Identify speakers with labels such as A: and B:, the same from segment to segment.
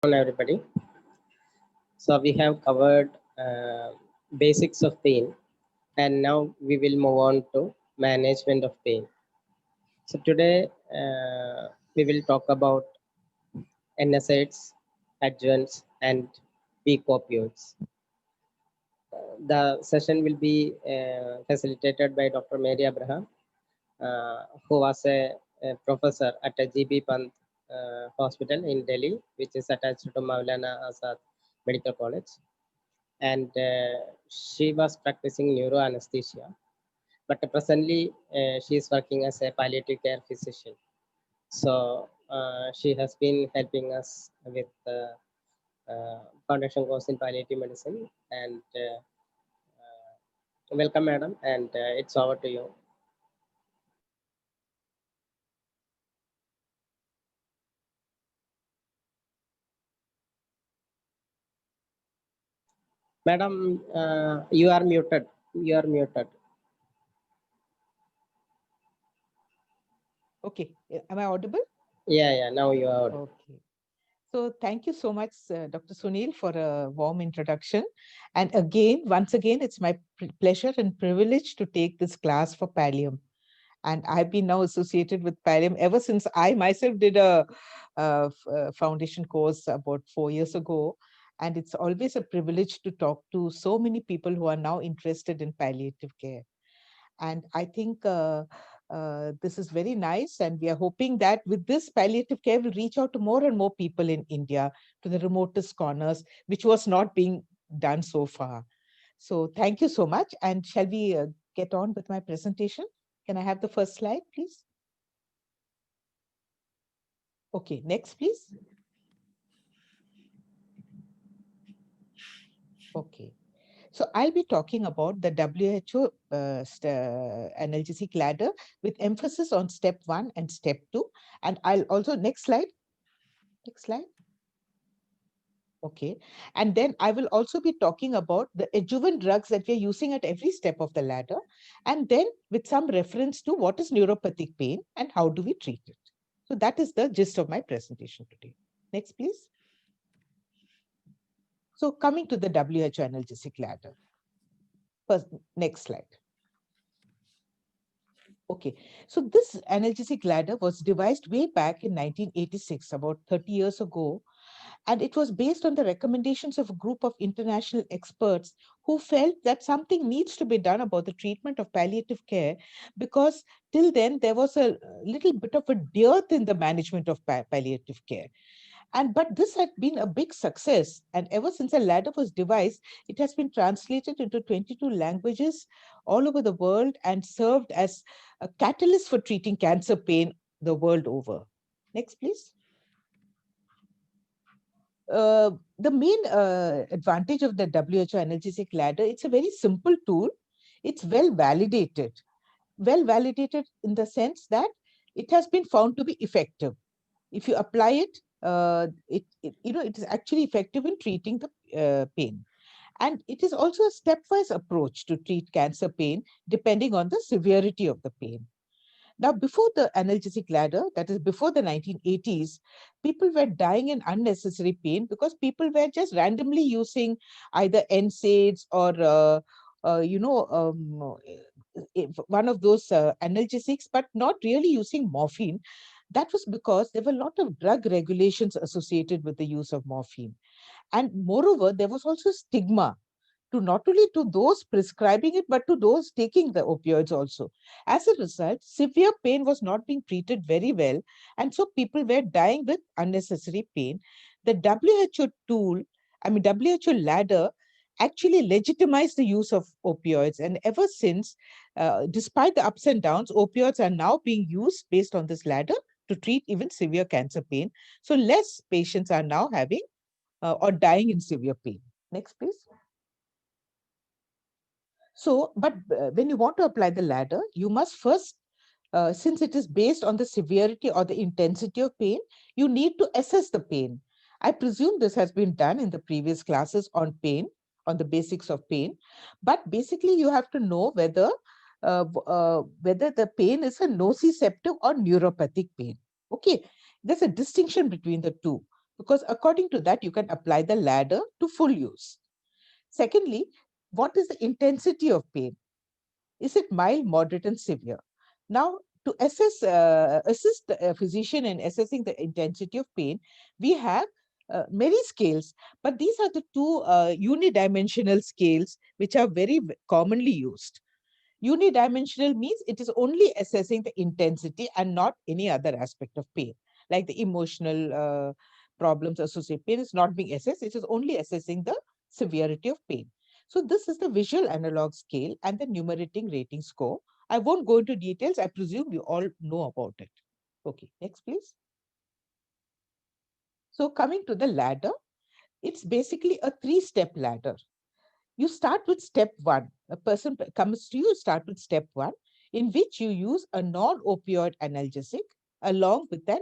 A: On everybody. So we have covered basics of pain, and now we will move on to management of pain. So today we will talk about NSAIDs, adjuvants, and peak opioids. The session will be facilitated by Dr. Mary Abraham, who was a professor at a GB Pant Hospital in Delhi, which is attached to Maulana Azad Medical College. And she was practicing neuroanesthesia, but presently she is working as a palliative care physician. So she has been helping us with foundation course in palliative medicine. And welcome, madam, and it's over to you. Madam, you are muted. You are muted.
B: Okay, am I audible?
A: Yeah, now you are audible.
B: Okay. So thank you so much, Dr. Sunil, for a warm introduction. And again, once again, it's my pleasure and privilege to take this class for Pallium. And I've been now associated with Pallium ever since I myself did a foundation course about 4 years ago. And it's always a privilege to talk to so many people who are now interested in palliative care. And I think this is very nice. And we are hoping that with this palliative care, will reach out to more and more people in India, to the remotest corners, which was not being done so far. So thank you so much. And shall we get on with my presentation? Can I have the first slide, please? Okay, next, please. Okay. So I'll be talking about the WHO analgesic ladder with emphasis on step 1 and step 2. And I'll also, next slide. Next slide. Okay. And then I will also be talking about the adjuvant drugs that we're using at every step of the ladder. And then with some reference to what is neuropathic pain and how do we treat it. So that is the gist of my presentation today. Next, please. So coming to the WHO analgesic ladder. First, next slide. Okay, so this analgesic ladder was devised way back in 1986, about 30 years ago, and it was based on the recommendations of a group of international experts who felt that something needs to be done about the treatment of palliative care because till then there was a little bit of a dearth in the management of palliative care. But this had been a big success. And ever since the ladder was devised, it has been translated into 22 languages all over the world and served as a catalyst for treating cancer pain the world over. Next, please. The main advantage of the WHO analgesic ladder, it's a very simple tool. It's well validated. Well validated in the sense that it has been found to be effective. If you apply it, it is actually effective in treating the pain. And it is also a stepwise approach to treat cancer pain depending on the severity of the pain. Now, before the analgesic ladder, that is before the 1980s, people were dying in unnecessary pain because people were just randomly using either NSAIDs or, one of those analgesics, but not really using morphine. That was because there were a lot of drug regulations associated with the use of morphine. And moreover, there was also stigma to not only to those prescribing it, but to those taking the opioids also. As a result, severe pain was not being treated very well, and so people were dying with unnecessary pain. The WHO tool, WHO ladder, actually legitimized the use of opioids. And ever since, despite the ups and downs, opioids are now being used based on this ladder to treat even severe cancer pain. So less patients are now having or dying in severe pain. Next, please. So, but when you want to apply the ladder, you must first, since it is based on the severity or the intensity of pain, you need to assess the pain. I presume this has been done in the previous classes on pain, on the basics of pain. But basically, you have to know whether the pain is a nociceptive or neuropathic pain. Okay, there's a distinction between the two. because according to that, you can apply the ladder to full use. Secondly, what is the intensity of pain? Is it mild, moderate, and severe? Now, to assist a physician in assessing the intensity of pain, we have many scales, but these are the two unidimensional scales which are very commonly used. Unidimensional means it is only assessing the intensity and not any other aspect of pain, like the emotional problems associated. Pain is not being assessed, it is only assessing the severity of pain. So this is the visual analog scale and the numerating rating score. I won't go into details. I presume you all know about it. Okay, next please. So coming to the ladder, it's basically a three-step ladder. You start with step one. A person comes to you, start with step one, in which you use a non-opioid analgesic along with an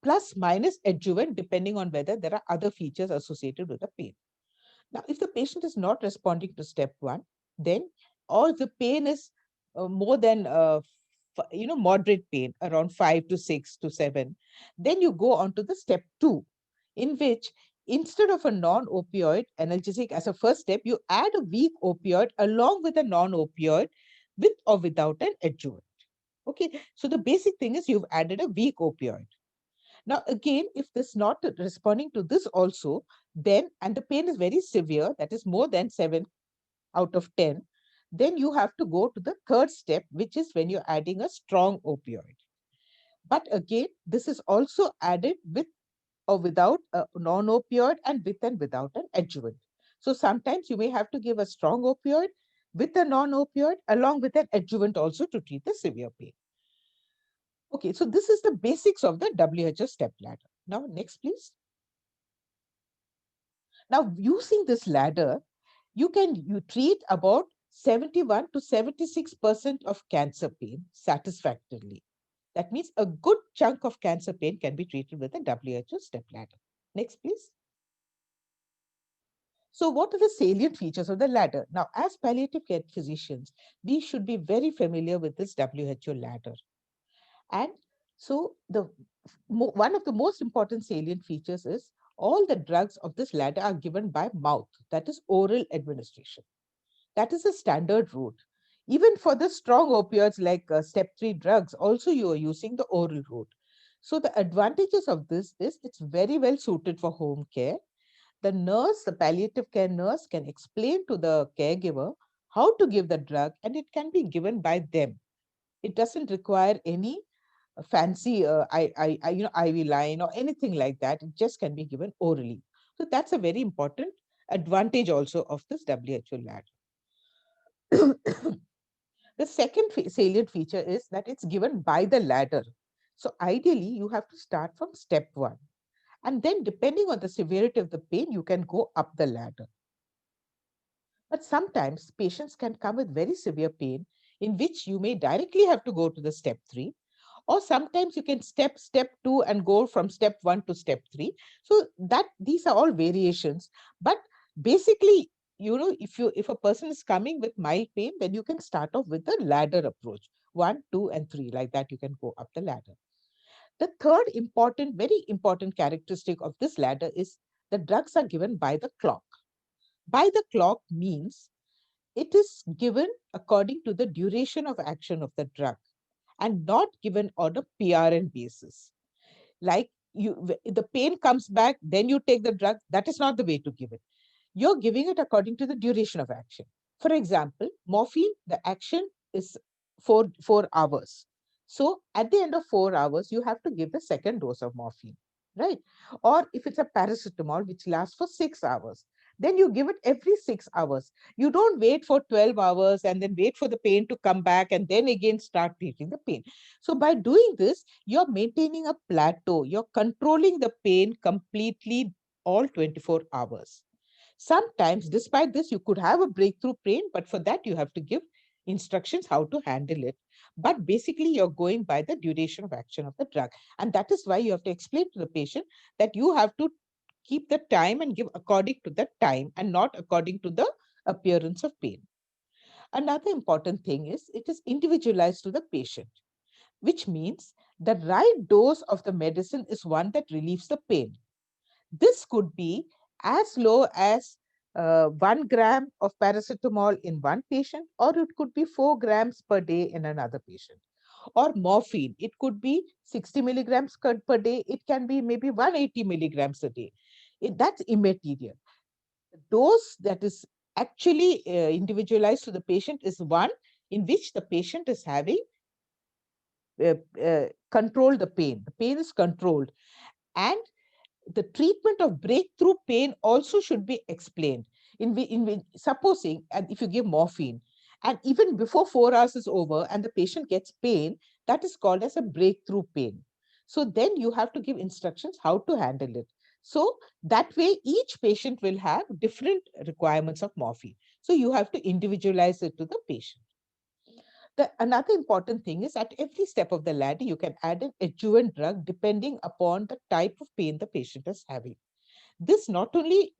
B: plus minus adjuvant, depending on whether there are other features associated with the pain. Now, if the patient is not responding to step one, then or the pain is more than moderate pain, around 5 to 6 to 7, then you go on to the step two, in which instead of a non-opioid analgesic as a first step, you add a weak opioid along with a non-opioid with or without an adjuvant. Okay, so the basic thing is you've added a weak opioid. Now, again, if this not responding to this also, then, and the pain is very severe, that is more than 7 out of 10, then you have to go to the third step, which is when you're adding a strong opioid. But again, this is also added with or without a non-opioid and with and without an adjuvant. So sometimes you may have to give a strong opioid with a non-opioid along with an adjuvant also to treat the severe pain. Okay, so this is the basics of the WHO step ladder. Now, next, please. Now, using this ladder, you treat about 71 to 76% of cancer pain satisfactorily. That means a good chunk of cancer pain can be treated with a WHO step ladder. Next, please. So what are the salient features of the ladder? Now, as palliative care physicians, we should be very familiar with this WHO ladder. And so one of the most important salient features is all the drugs of this ladder are given by mouth, that is oral administration. That is a standard route. Even for the strong opioids like step 3 drugs, also you are using the oral route. So the advantages of this is it's very well suited for home care. The nurse, the palliative care nurse, can explain to the caregiver how to give the drug, and it can be given by them. It doesn't require any fancy IV line or anything like that. It just can be given orally. So that's a very important advantage also of this WHO ladder. The second salient feature is that it's given by the ladder. So ideally, you have to start from step one. And then depending on the severity of the pain, you can go up the ladder. But sometimes patients can come with very severe pain in which you may directly have to go to the step three, or sometimes you can step two and go from step one to step three. So that these are all variations. But basically, if a person is coming with mild pain, then you can start off with the ladder approach, 1, 2, and 3. Like that, you can go up the ladder. The third important, very important characteristic of this ladder is the drugs are given by the clock. By the clock means it is given according to the duration of action of the drug and not given on a PRN basis. Like the pain comes back, then you take the drug. That is not the way to give it. You're giving it according to the duration of action. For example, morphine, the action is 4 hours. So at the end of 4 hours, you have to give the second dose of morphine, right? Or if it's a paracetamol, which lasts for 6 hours, then you give it every 6 hours. You don't wait for 12 hours and then wait for the pain to come back and then again start treating the pain. So by doing this, you're maintaining a plateau. You're controlling the pain completely all 24 hours. Sometimes, despite this, you could have a breakthrough pain, but for that, you have to give instructions how to handle it. But basically, you're going by the duration of action of the drug. And that is why you have to explain to the patient that you have to keep the time and give according to the time and not according to the appearance of pain. Another important thing is it is individualized to the patient, which means the right dose of the medicine is one that relieves the pain. This could be as low as 1 gram of paracetamol in one patient, or it could be 4 grams per day in another patient. Or morphine, it could be 60 milligrams per day, it can be maybe 180 milligrams a day. That's immaterial. The dose that is actually individualized to the patient is one in which the patient is having control the pain. The pain is controlled, and the treatment of breakthrough pain also should be explained. Supposing, and if you give morphine, and even before 4 hours is over and the patient gets pain, that is called as a breakthrough pain. So then you have to give instructions how to handle it. So that way, each patient will have different requirements of morphine. So you have to individualize it to the patient. Another important thing is at every step of the ladder, you can add an adjuvant drug depending upon the type of pain the patient is having. This not only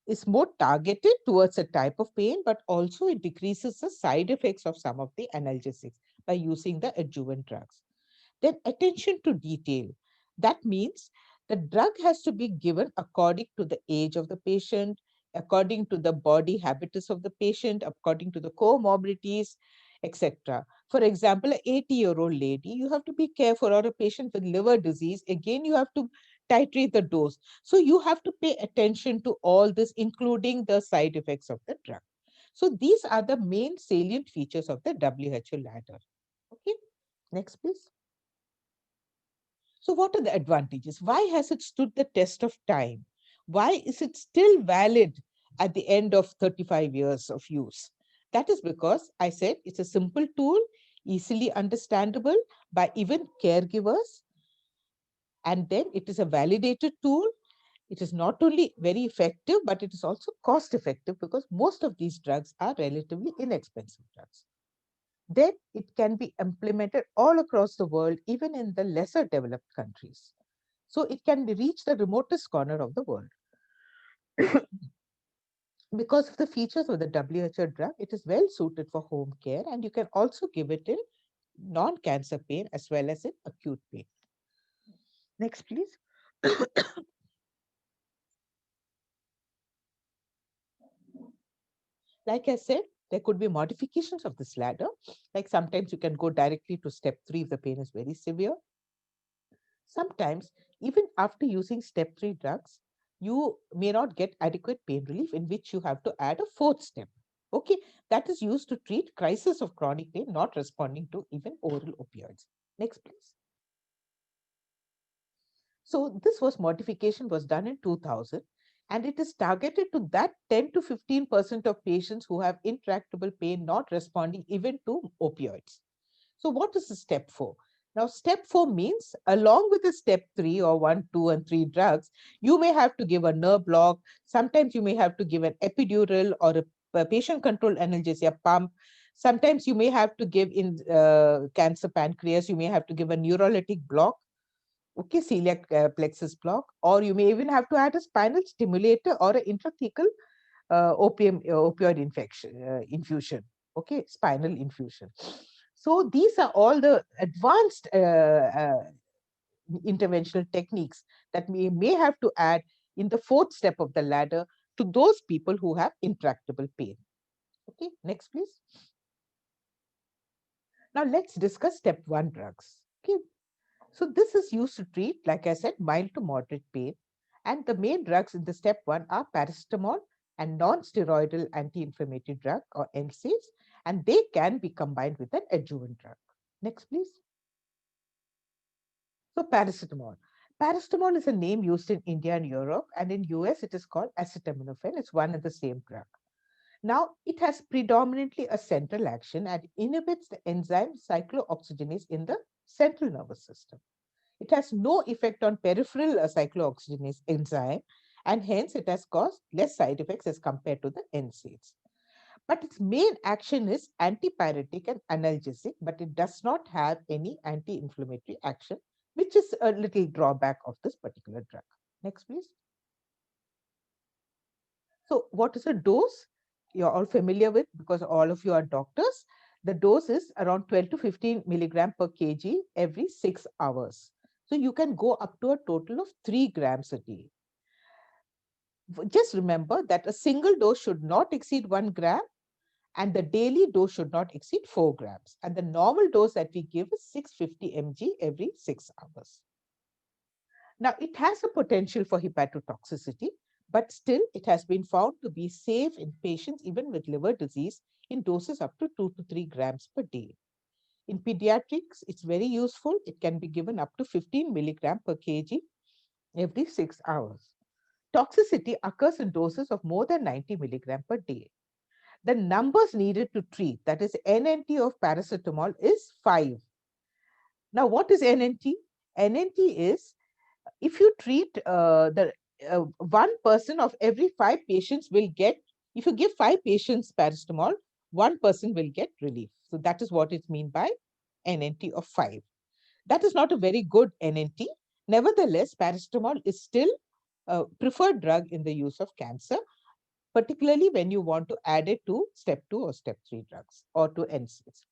B: is more targeted towards a type of pain, but also it decreases the side effects of some of the analgesics by using the adjuvant drugs. Then attention to detail. That means the drug has to be given according to the age of the patient, according to the body habitus of the patient, according to the comorbidities, etc. For example, an 80-year-old lady, you have to be careful, or a patient with liver disease, again, you have to titrate the dose. So you have to pay attention to all this, including the side effects of the drug. So these are the main salient features of the WHO ladder. Okay, next, please. So what are the advantages? Why has it stood the test of time? Why is it still valid at the end of 35 years of use? That is because I said it's a simple tool, easily understandable by even caregivers. And then it is a validated tool. It is not only very effective, but it is also cost effective because most of these drugs are relatively inexpensive drugs. Then it can be implemented all across the world, even in the lesser developed countries. So it can reach the remotest corner of the world. Because of the features of the WHO drug, it is well suited for home care, and you can also give it in non-cancer pain as well as in acute pain. Next, please. Like I said, there could be modifications of this ladder. Like sometimes you can go directly to step 3 if the pain is very severe. Sometimes, even after using step 3 drugs, you may not get adequate pain relief, in which you have to add a fourth step. Okay, that is used to treat crisis of chronic pain not responding to even oral opioids. Next, please. So this modification was done in 2000, and it is targeted to that 10 to 15% of patients who have intractable pain not responding even to opioids. So what is the step 4? Now, step 4 means along with the step 3 or 1, 2, and 3 drugs, you may have to give a nerve block. Sometimes you may have to give an epidural or a patient-controlled analgesia pump. Sometimes you may have to give in cancer pancreas, you may have to give a neurolytic block, okay, celiac plexus block, or you may even have to add a spinal stimulator or an intrathecal opioid infusion, okay, spinal infusion. So these are all the advanced interventional techniques that we may have to add in the fourth step of the ladder to those people who have intractable pain. Okay, next, please. Now let's discuss step 1 drugs. Okay, so this is used to treat, like I said, mild to moderate pain. And the main drugs in the step 1 are paracetamol and non-steroidal anti-inflammatory drug or NSAIDs, and they can be combined with an adjuvant drug. Next, please. So paracetamol. Paracetamol is a name used in India and Europe, and in US it is called acetaminophen. It's one and the same drug. Now, it has predominantly a central action and inhibits the enzyme cyclooxygenase in the central nervous system. It has no effect on peripheral cyclooxygenase enzyme, and hence it has caused less side effects as compared to the NSAIDs. But its main action is antipyretic and analgesic, but it does not have any anti-inflammatory action, which is a little drawback of this particular drug. Next, please. So what is a dose? You're all familiar with because all of you are doctors. The dose is around 12 to 15 milligram per kg every 6 hours. So you can go up to a total of 3 grams a day. Just remember that a single dose should not exceed 1 gram and the daily dose should not exceed 4 grams. And the normal dose that we give is 650 mg every 6 hours. Now, it has a potential for hepatotoxicity, but still it has been found to be safe in patients even with liver disease in doses up to 2 to 3 grams per day. In pediatrics, it's very useful. It can be given up to 15 milligram per kg every 6 hours. Toxicity occurs in doses of more than 90 milligram per day. The numbers needed to treat, that is NNT of paracetamol, is 5. Now, what is NNT? NNT is if you treat the 1 person of every 5 patients will get, if you give 5 patients paracetamol, 1 person will get relief. So that is what it means by NNT of 5. That is not a very good NNT. Nevertheless, paracetamol is still a preferred drug in the use of cancer, particularly when you want to add it to step 2 or step 3 drugs or to NSAIDs.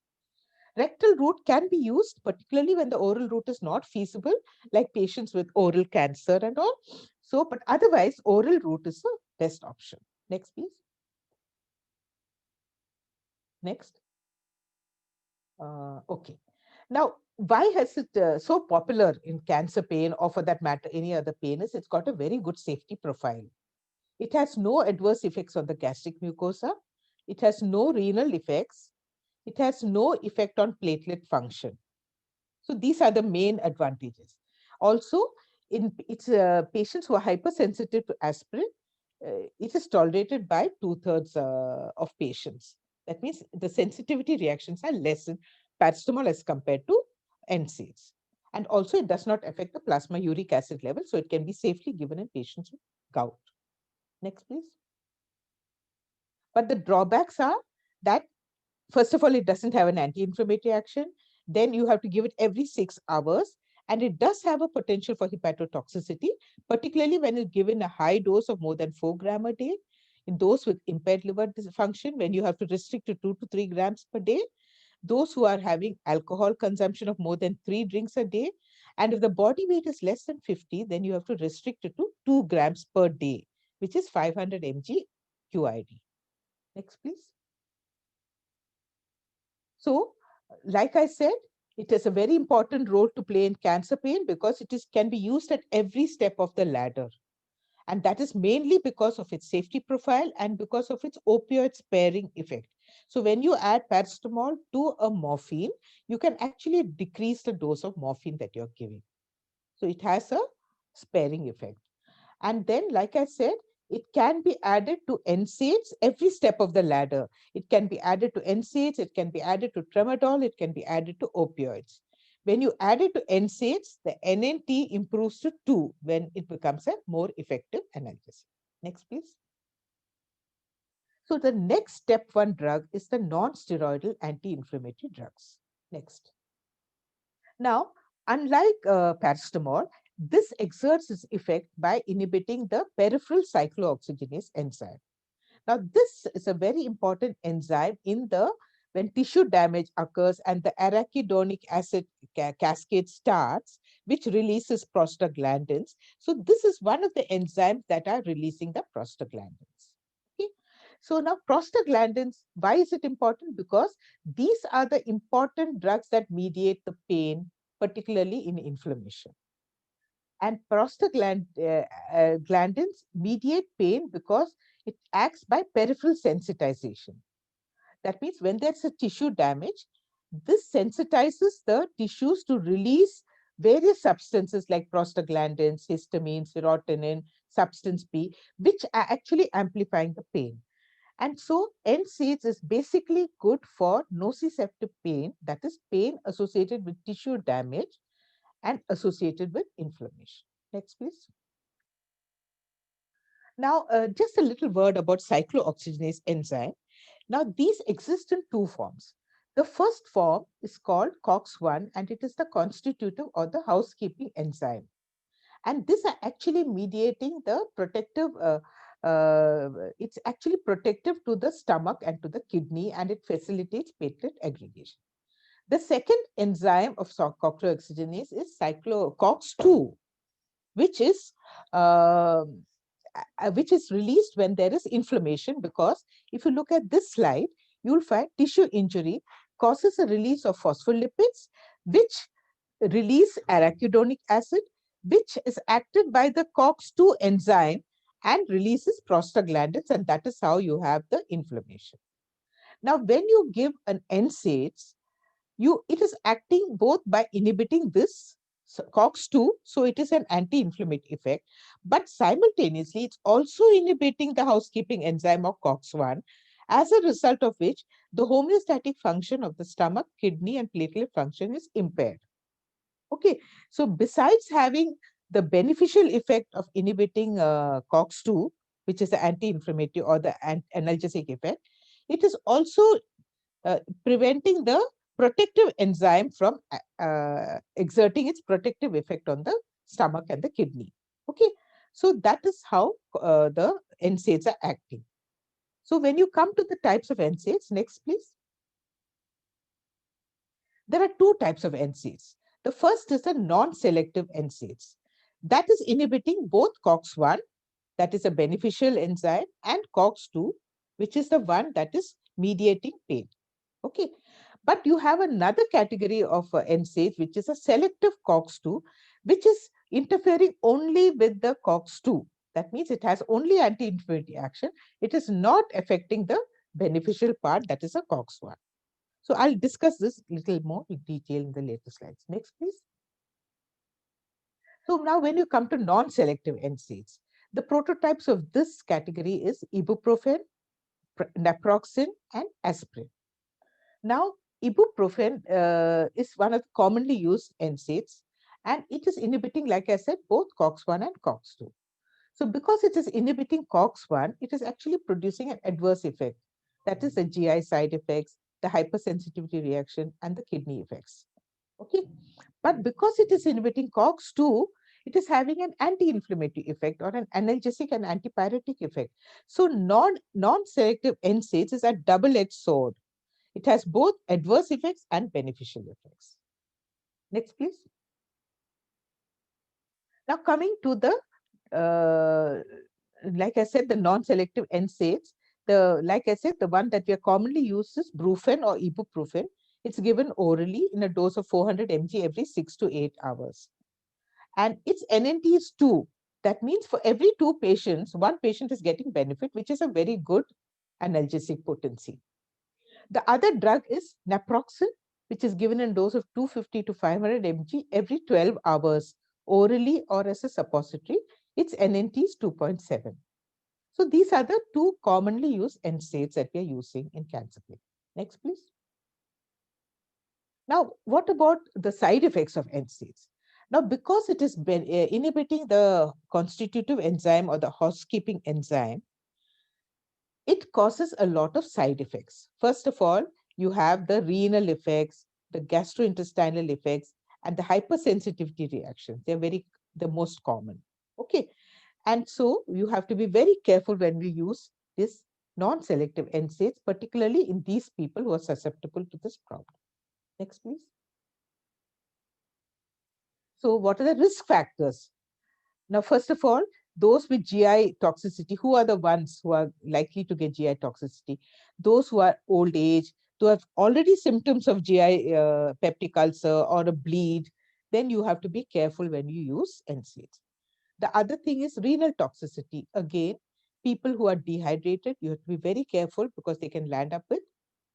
B: Rectal route can be used, particularly when the oral route is not feasible, like patients with oral cancer and all. So, but otherwise, oral route is the best option. Next, please. Next. Okay. Now, why has it so popular in cancer pain, or for that matter, any other pain? Is it's got a very good safety profile. It has no adverse effects on the gastric mucosa. It has no renal effects. It has no effect on platelet function. So these are the main advantages. Also, in it's patients who are hypersensitive to aspirin, it is tolerated by 2/3 of patients. That means the sensitivity reactions are less in paracetamol as compared to NSAIDs. And also, it does not affect the plasma uric acid level, so it can be safely given in patients with gout. Next, please. But the drawbacks are that, first of all, it doesn't have an anti-inflammatory action. Then you have to give it every 6 hours. And it does have a potential for hepatotoxicity, particularly when it's given a high dose of more than 4 grams a day. In those with impaired liver function, when you have to restrict to 2 to 3 grams per day, those who are having alcohol consumption of more than 3 drinks a day, and if the body weight is less than 50, then you have to restrict it to 2 grams per day, which is 500 mg QID. Next, please. So, like I said, it has a very important role to play in cancer pain because it can be used at every step of the ladder. And that is mainly because of its safety profile and because of its opioid sparing effect. So when you add paracetamol to a morphine, you can actually decrease the dose of morphine that you're giving. So it has a sparing effect. And then, like I said, it can be added to NSAIDs every step of the ladder. It can be added to NSAIDs, it can be added to tramadol, it can be added to opioids. When you add it to NSAIDs, the NNT improves to 2 when it becomes a more effective analgesic. Next, please. So the next step 1 drug is the non-steroidal anti-inflammatory drugs. Next. Now, unlike paracetamol, this exerts its effect by inhibiting the peripheral cyclooxygenase enzyme. Now, this is a very important enzyme in the when tissue damage occurs and the arachidonic acid cascade starts, which releases prostaglandins. So, this is one of the enzymes that are releasing the prostaglandins. Okay. So now prostaglandins, why is it important? Because these are the important drugs that mediate the pain, particularly in inflammation. And prostaglandins mediate pain because it acts by peripheral sensitization. That means when there's a tissue damage, this sensitizes the tissues to release various substances like prostaglandins, histamine, serotonin, substance P, which are actually amplifying the pain. And so NSAIDs is basically good for nociceptive pain, that is pain associated with tissue damage and associated with inflammation. Next, please. Now, just a little word about cyclooxygenase enzyme. Now, these exist in 2 forms. The first form is called COX-1, and it is the constitutive or the housekeeping enzyme. And these are actually mediating the protective, it's actually protective to the stomach and to the kidney, and it facilitates platelet aggregation. The second enzyme of cyclooxygenase is COX-2, which is which is released when there is inflammation, because if you look at this slide, you'll find tissue injury causes a release of phospholipids, which release arachidonic acid, which is acted by the COX-2 enzyme and releases prostaglandins, and that is how you have the inflammation. Now, when you give an NSAIDs, it is acting both by inhibiting this COX-2, so it is an anti-inflammatory effect, but simultaneously it's also inhibiting the housekeeping enzyme of COX-1, as a result of which the homeostatic function of the stomach, kidney, and platelet function is impaired. Okay, so besides having the beneficial effect of inhibiting COX-2, which is the anti-inflammatory or the analgesic effect, it is also preventing the protective enzyme from exerting its protective effect on the stomach and the kidney. Okay, so that is how the NSAIDs are acting. So when you come to the types of NSAIDs, next please. There are two types of NSAIDs. The first is a non-selective NSAIDs. That is inhibiting both COX-1, that is a beneficial enzyme, and COX-2, which is the one that is mediating pain. Okay, but you have another category of NSAIDs, which is a selective COX-2, which is interfering only with the COX-2. That means it has only anti-inflammatory action. It is not affecting the beneficial part, that is a COX-1. So I'll discuss this little more in detail in the later slides. Next, please. So now when you come to non-selective NSAIDs, the prototypes of this category is ibuprofen, naproxen, and aspirin. Now, ibuprofen is one of the commonly used NSAIDs, and it is inhibiting, like I said, both COX-1 and COX-2. So because it is inhibiting COX-1, it is actually producing an adverse effect. That is the GI side effects, the hypersensitivity reaction, and the kidney effects. Okay, but because it is inhibiting COX-2, it is having an anti-inflammatory effect or an analgesic and antipyretic effect. So non-selective NSAIDs is a double-edged sword. It has both adverse effects and beneficial effects. Next, please. Now coming to the, like I said, the non-selective NSAIDs, like I said, the one that we are commonly used is Brufen or ibuprofen. It's given orally in a dose of 400 mg every 6 to 8 hours. And its NNT is 2. That means for every 2 patients, 1 patient is getting benefit, which is a very good analgesic potency. The other drug is naproxen, which is given in dose of 250 to 500 mg every 12 hours, orally or as a suppository. Its NNT is 2.7. So these are the 2 commonly used NSAIDs that we are using in cancer care. Next, please. Now, what about the side effects of NSAIDs? Now, because it is inhibiting the constitutive enzyme or the housekeeping enzyme, it causes a lot of side effects. First of all, you have the renal effects, the gastrointestinal effects, and the hypersensitivity reactions. They're the most common. Okay. And so you have to be very careful when we use this non-selective NSAIDs, particularly in these people who are susceptible to this problem. Next, please. So what are the risk factors? Now, first of all, those with GI toxicity, who are the ones who are likely to get GI toxicity? Those who are old age, who have already symptoms of GI peptic ulcer or a bleed, then you have to be careful when you use NSAIDs. The other thing is renal toxicity. Again, people who are dehydrated, you have to be very careful because they can land up with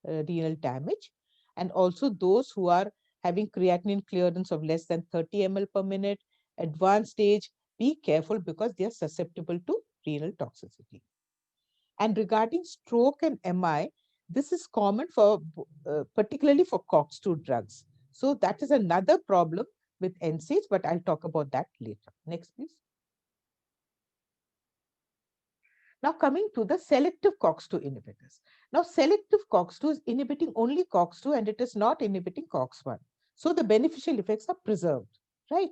B: renal damage. And also those who are having creatinine clearance of less than 30 ml per minute, advanced stage, be careful because they are susceptible to renal toxicity. And regarding stroke and MI, this is common for particularly for COX-2 drugs. So that is another problem with NSAIDs, but I'll talk about that later. Next, please. Now coming to the selective COX-2 inhibitors. Now selective COX-2 is inhibiting only COX-2 and it is not inhibiting COX-1. So the beneficial effects are preserved, right?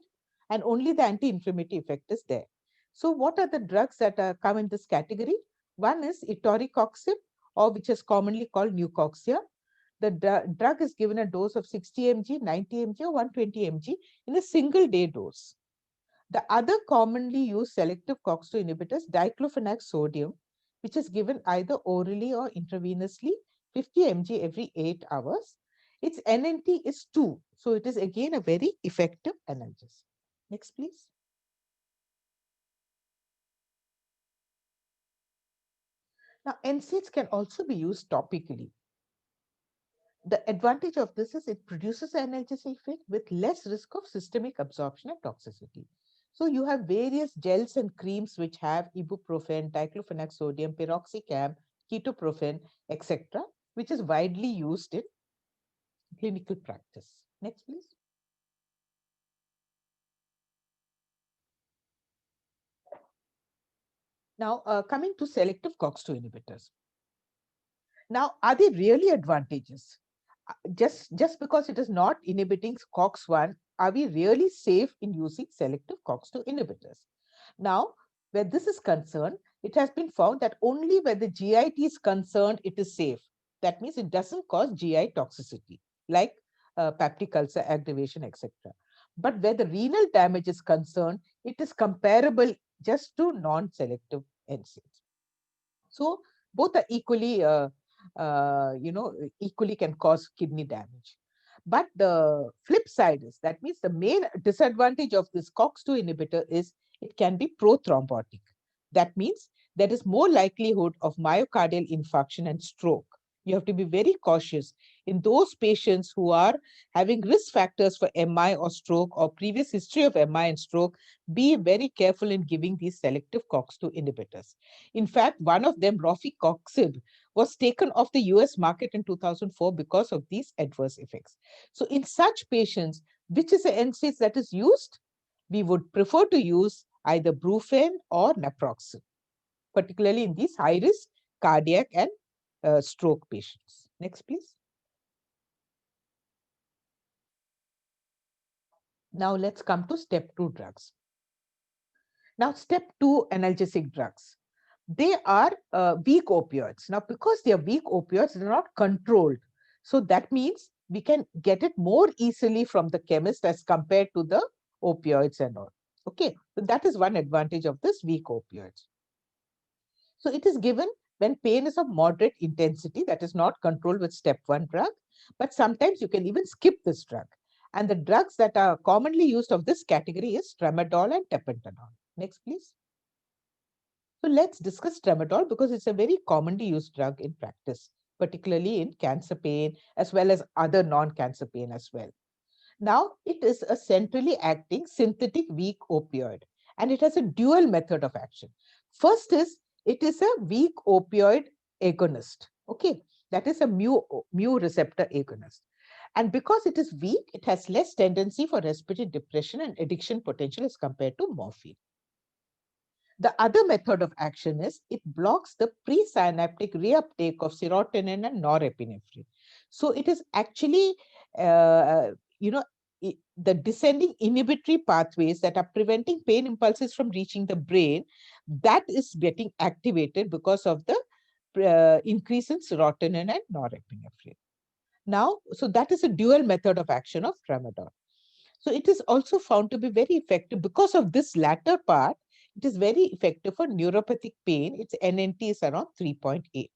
B: And only the anti-inflammatory effect is there. So what are the drugs that come in this category? One is etoricoxib, or which is commonly called Nucoxia. The drug is given a dose of 60 mg, 90 mg, or 120 mg in a single day dose. The other commonly used selective COX-2 inhibitors, diclofenac sodium, which is given either orally or intravenously, 50 mg every 8 hours. Its NNT is 2, so it is again a very effective analgesic. Next, please. Now, NSAIDs can also be used topically. The advantage of this is it produces an analgesic effect with less risk of systemic absorption and toxicity. So you have various gels and creams which have ibuprofen, diclofenac sodium, piroxicam, ketoprofen, etc., which is widely used in clinical practice. Next, please. Now, coming to selective COX-2 inhibitors. Now, are they really advantageous? Just because it is not inhibiting COX-1, are we really safe in using selective COX-2 inhibitors? Now, where this is concerned, it has been found that only where the GIT is concerned, it is safe. That means it doesn't cause GI toxicity, like peptic ulcer aggravation, etc. But where the renal damage is concerned, it is comparable just to non-selective NSAIDs. So both are equally, equally can cause kidney damage. But the flip side is that means the main disadvantage of this COX-2 inhibitor is it can be prothrombotic. That means there is more likelihood of myocardial infarction and stroke. You have to be very cautious in those patients who are having risk factors for MI or stroke or previous history of MI and stroke. Be very careful in giving these selective COX-2 inhibitors. In fact, one of them, Rofecoxib, was taken off the US market in 2004 because of these adverse effects. So in such patients, which is the NSAID that is used? We would prefer to use either Brufen or naproxen, particularly in these high-risk cardiac and stroke patients. Next, please. Now let's come to step 2 drugs. Now, step 2 analgesic drugs. They are weak opioids. Now, because they are weak opioids, they're not controlled. So that means we can get it more easily from the chemist as compared to the opioids and all. Okay, so that is one advantage of this weak opioids. So it is given when pain is of moderate intensity, that is not controlled with step 1 drug, but sometimes you can even skip this drug. And the drugs that are commonly used of this category is tramadol and tapentadol. Next, please. So let's discuss tramadol because it's a very commonly used drug in practice, particularly in cancer pain as well as other non-cancer pain as well. Now, it is a centrally acting synthetic weak opioid, and it has a dual method of action. First is it is a weak opioid agonist. Okay, that is a mu receptor agonist. And because it is weak, it has less tendency for respiratory depression and addiction potential as compared to morphine. The other method of action is it blocks the presynaptic reuptake of serotonin and norepinephrine. So it is actually, the descending inhibitory pathways that are preventing pain impulses from reaching the brain, that is getting activated because of the increase in serotonin and norepinephrine. Now, so that is a dual method of action of tramadol. So it is also found to be very effective because of this latter part. It is very effective for neuropathic pain. Its NNT is around 3.8.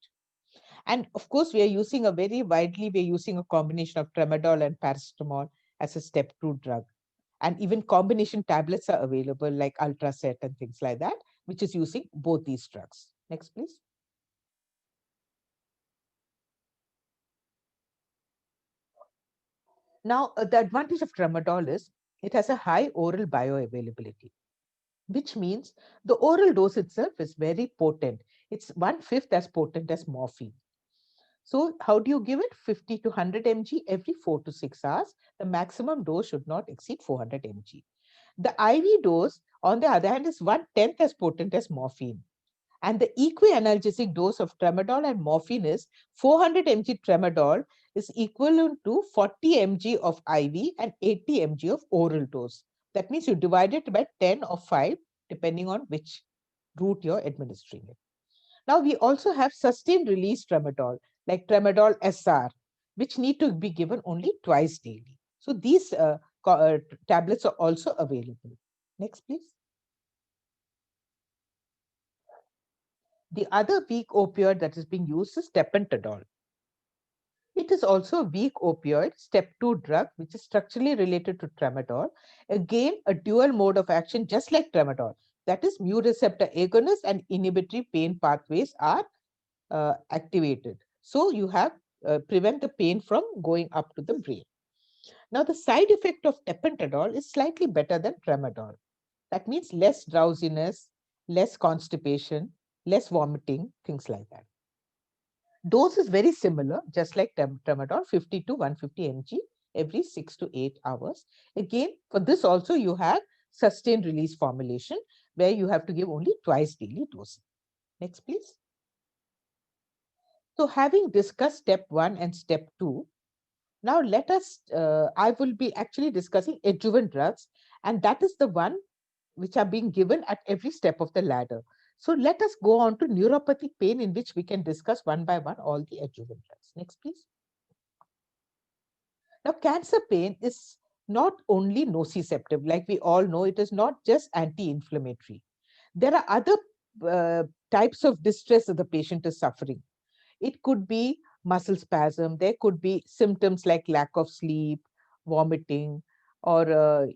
B: And of course, we are using a combination of tramadol and paracetamol as a step 2 drug. And even combination tablets are available like Ultracet and things like that, which is using both these drugs. Next, please. Now, the advantage of tramadol is it has a high oral bioavailability, which means the oral dose itself is very potent. It's 1/5 as potent as morphine. So how do you give it? 50 to 100 mg every 4 to 6 hours. The maximum dose should not exceed 400 mg. The IV dose, on the other hand, is 1/10 as potent as morphine. And the equianalgesic dose of tramadol and morphine is 400 mg tramadol is equivalent to 40 mg of IV and 80 mg of oral dose. That means you divide it by 10 or 5, depending on which route you're administering it. Now, we also have sustained release tramadol, like tramadol SR, which need to be given only twice daily. So these tablets are also available. Next, please. The other weak opioid that is being used is tapentadol. It is also a weak opioid, step 2 drug, which is structurally related to tramadol. Again, a dual mode of action, just like tramadol. That is, mu receptor agonist and inhibitory pain pathways are activated. So you have prevent the pain from going up to the brain. Now, the side effect of tapentadol is slightly better than tramadol. That means less drowsiness, less constipation, less vomiting, things like that. Dose is very similar, just like tramadol, 50 to 150 mg every 6 to 8 hours. Again, for this also you have sustained release formulation where you have to give only twice daily dosing. Next, please. So having discussed step 1 and step 2, now let us, I will be actually discussing adjuvant drugs, and that is the one which are being given at every step of the ladder. So let us go on to neuropathic pain, in which we can discuss one by one all the adjuvant drugs. Next, please. Now, cancer pain is not only nociceptive, like we all know, it is not just anti-inflammatory. There are other types of distress that the patient is suffering. It could be muscle spasm. There could be symptoms like lack of sleep, vomiting, or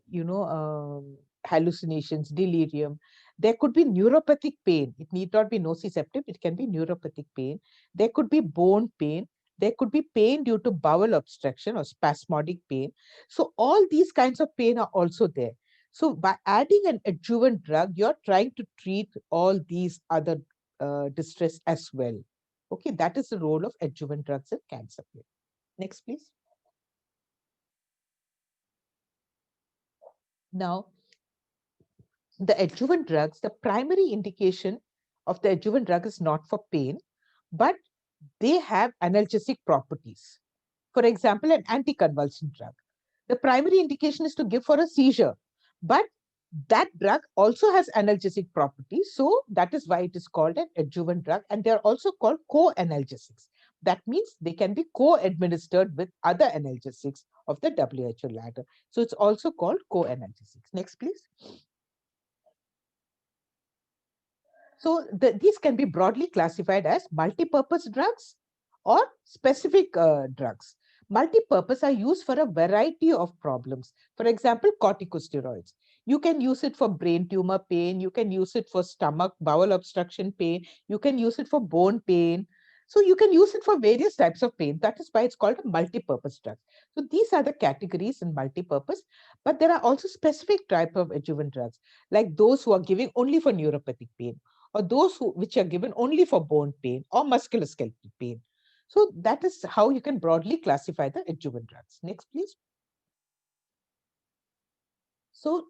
B: hallucinations, delirium. There could be neuropathic pain. It need not be nociceptive. It can be neuropathic pain. There could be bone pain. There could be pain due to bowel obstruction or spasmodic pain. So all these kinds of pain are also there. So by adding an adjuvant drug, you're trying to treat all these other distress as well. Okay, that is the role of adjuvant drugs in cancer pain. Next, please. Now, the adjuvant drugs, the primary indication of the adjuvant drug is not for pain, but they have analgesic properties. For example, an anticonvulsant drug. The primary indication is to give for a seizure, but that drug also has analgesic properties. So that is why it is called an adjuvant drug. And they are also called co-analgesics. That means they can be co-administered with other analgesics of the WHO ladder. So it's also called co-analgesics. Next, please. So these can be broadly classified as multi-purpose drugs or specific drugs. Multi-purpose are used for a variety of problems. For example, corticosteroids. You can use it for brain tumor pain. You can use it for stomach, bowel obstruction pain. You can use it for bone pain. So you can use it for various types of pain. That is why it's called a multi-purpose drug. So these are the categories in multi-purpose, but there are also specific type of adjuvant drugs, like those who are giving only for neuropathic pain, or those which are given only for bone pain or musculoskeletal pain. So that is how you can broadly classify the adjuvant drugs. Next, please. So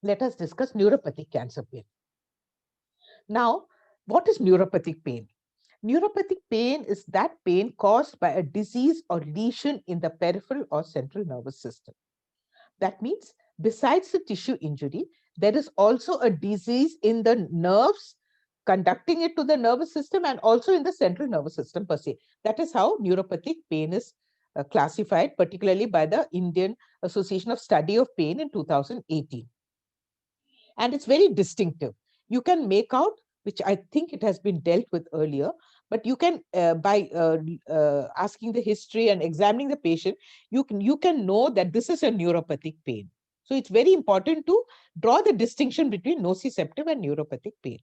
B: let us discuss neuropathic cancer pain. Now, what is neuropathic pain? Neuropathic pain is that pain caused by a disease or lesion in the peripheral or central nervous system. That means besides the tissue injury, there is also a disease in the nerves conducting it to the nervous system and also in the central nervous system per se. That is how neuropathic pain is classified, particularly by the Indian Association of Study of Pain in 2018. And it's very distinctive. You can make out, which I think it has been dealt with earlier, but you can, by asking the history and examining the patient, you can know that this is a neuropathic pain. So it's very important to draw the distinction between nociceptive and neuropathic pain.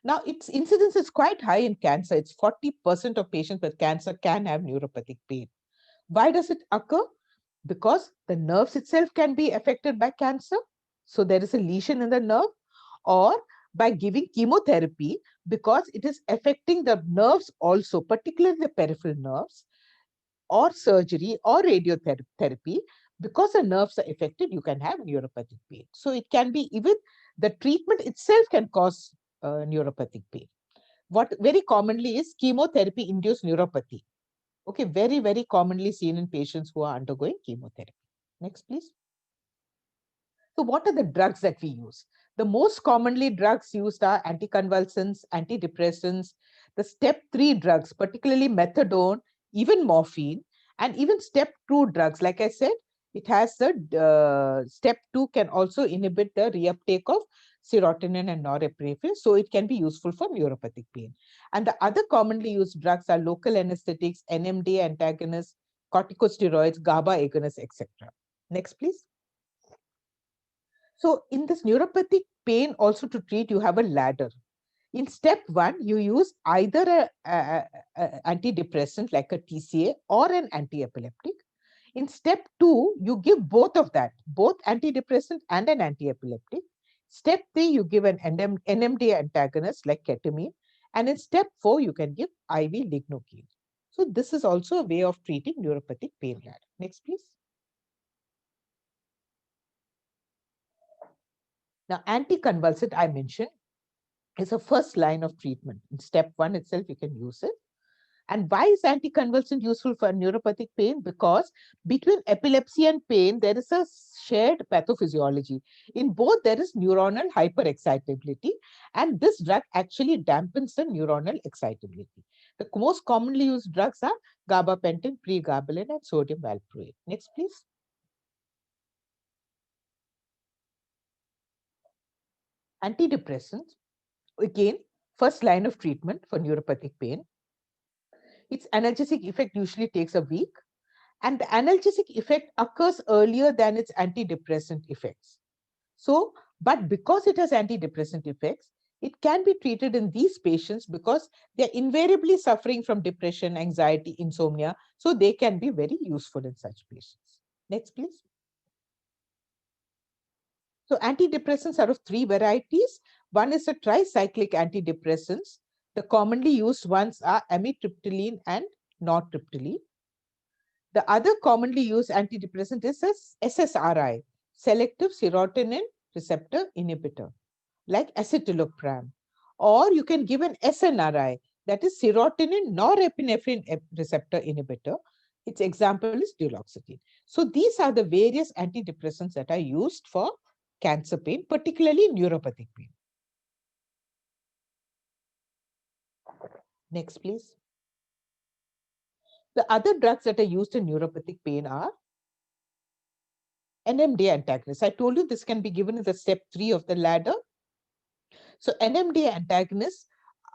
B: Now, its incidence is quite high in cancer. It's 40% of patients with cancer can have neuropathic pain. Why does it occur? Because the nerves itself can be affected by cancer. So there is a lesion in the nerve, or by giving chemotherapy because it is affecting the nerves also, particularly the peripheral nerves, or surgery or radiotherapy. Because the nerves are affected, you can have neuropathic pain. So it can be even the treatment itself can cause neuropathic pain. What very commonly is chemotherapy induced neuropathy. Okay, very, very commonly seen in patients who are undergoing chemotherapy. Next, please. So what are the drugs that we use? The most commonly drugs used are anticonvulsants, antidepressants, the step 3 drugs, particularly methadone, even morphine, and even step 2 drugs. Like I said, It has the step 2 can also inhibit the reuptake of serotonin and norepinephrine, so it can be useful for neuropathic pain. And the other commonly used drugs are local anesthetics, NMDA antagonists, corticosteroids, GABA agonists, etc. Next, please. So in this neuropathic pain also to treat, you have a ladder. In step 1, you use either a antidepressant like a TCA or an anti-epileptic. In step 2, you give both of that, both antidepressant and an anti-epileptic. Step 3, you give an NMDA antagonist like ketamine. And in step 4, you can give IV lignocaine. So this is also a way of treating neuropathic pain ladder. Next, please. Now, anticonvulsant, I mentioned, is a first line of treatment. In step 1 itself, you can use it. And why is anticonvulsant useful for neuropathic pain? Because between epilepsy and pain, there is a shared pathophysiology. In both, there is neuronal hyperexcitability, and this drug actually dampens the neuronal excitability. The most commonly used drugs are gabapentin, pregabalin, and sodium valproate. Next, please. Antidepressants, again, first line of treatment for neuropathic pain. Its analgesic effect usually takes a week, and the analgesic effect occurs earlier than its antidepressant effects. So, but because it has antidepressant effects, it can be treated in these patients because they're invariably suffering from depression, anxiety, insomnia. So they can be very useful in such patients. Next, please. So antidepressants are of 3 varieties. One is a tricyclic antidepressants. The commonly used ones are amitriptyline and nortriptyline. The other commonly used antidepressant is SSRI, selective serotonin receptor inhibitor, like escitalopram. Or you can give an SNRI, that is serotonin norepinephrine receptor inhibitor. Its example is duloxetine. So these are the various antidepressants that are used for cancer pain, particularly neuropathic pain. Next, please. The other drugs that are used in neuropathic pain are NMDA antagonists. I told you this can be given in the step 3 of the ladder. So NMDA antagonists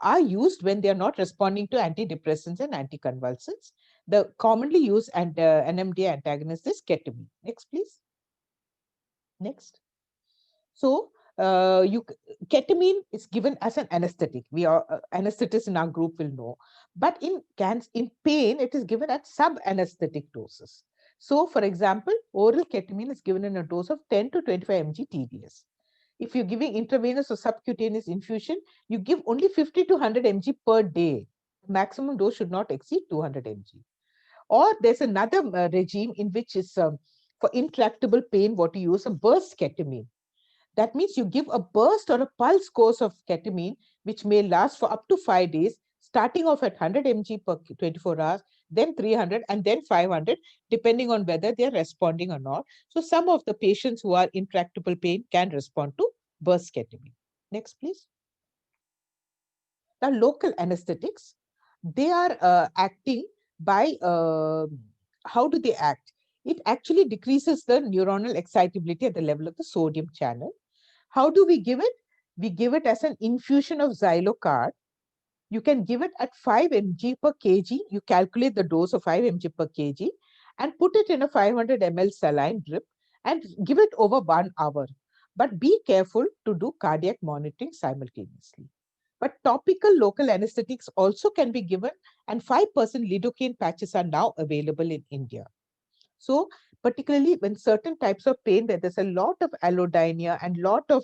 B: are used when they are not responding to antidepressants and anticonvulsants. The commonly used NMDA antagonist is ketamine. Next, please. Next. So ketamine is given as an anesthetic. We are anesthetists in our group will know. But in pain, it is given at sub-anesthetic doses. So, for example, oral ketamine is given in a dose of 10 to 25 mg TDS. If you're giving intravenous or subcutaneous infusion, you give only 50 to 100 mg per day. Maximum dose should not exceed 200 mg. Or there's another regime in which is for intractable pain, what you use a burst ketamine. That means you give a burst or a pulse course of ketamine, which may last for up to 5 days, starting off at 100 mg per 24 hours, then 300, and then 500, depending on whether they're responding or not. So some of the patients who are intractable pain can respond to burst ketamine. Next, please. Now, local anesthetics, they are acting by, how do they act? It actually decreases the neuronal excitability at the level of the sodium channel. How do we give it? We give it as an infusion of Xylocard. You can give it at 5 mg per kg. You calculate the dose of 5 mg per kg and put it in a 500 ml saline drip and give it over 1 hour. But be careful to do cardiac monitoring simultaneously. But topical local anesthetics also can be given, and 5% lidocaine patches are now available in India. So particularly when certain types of pain, that there's a lot of allodynia and lot of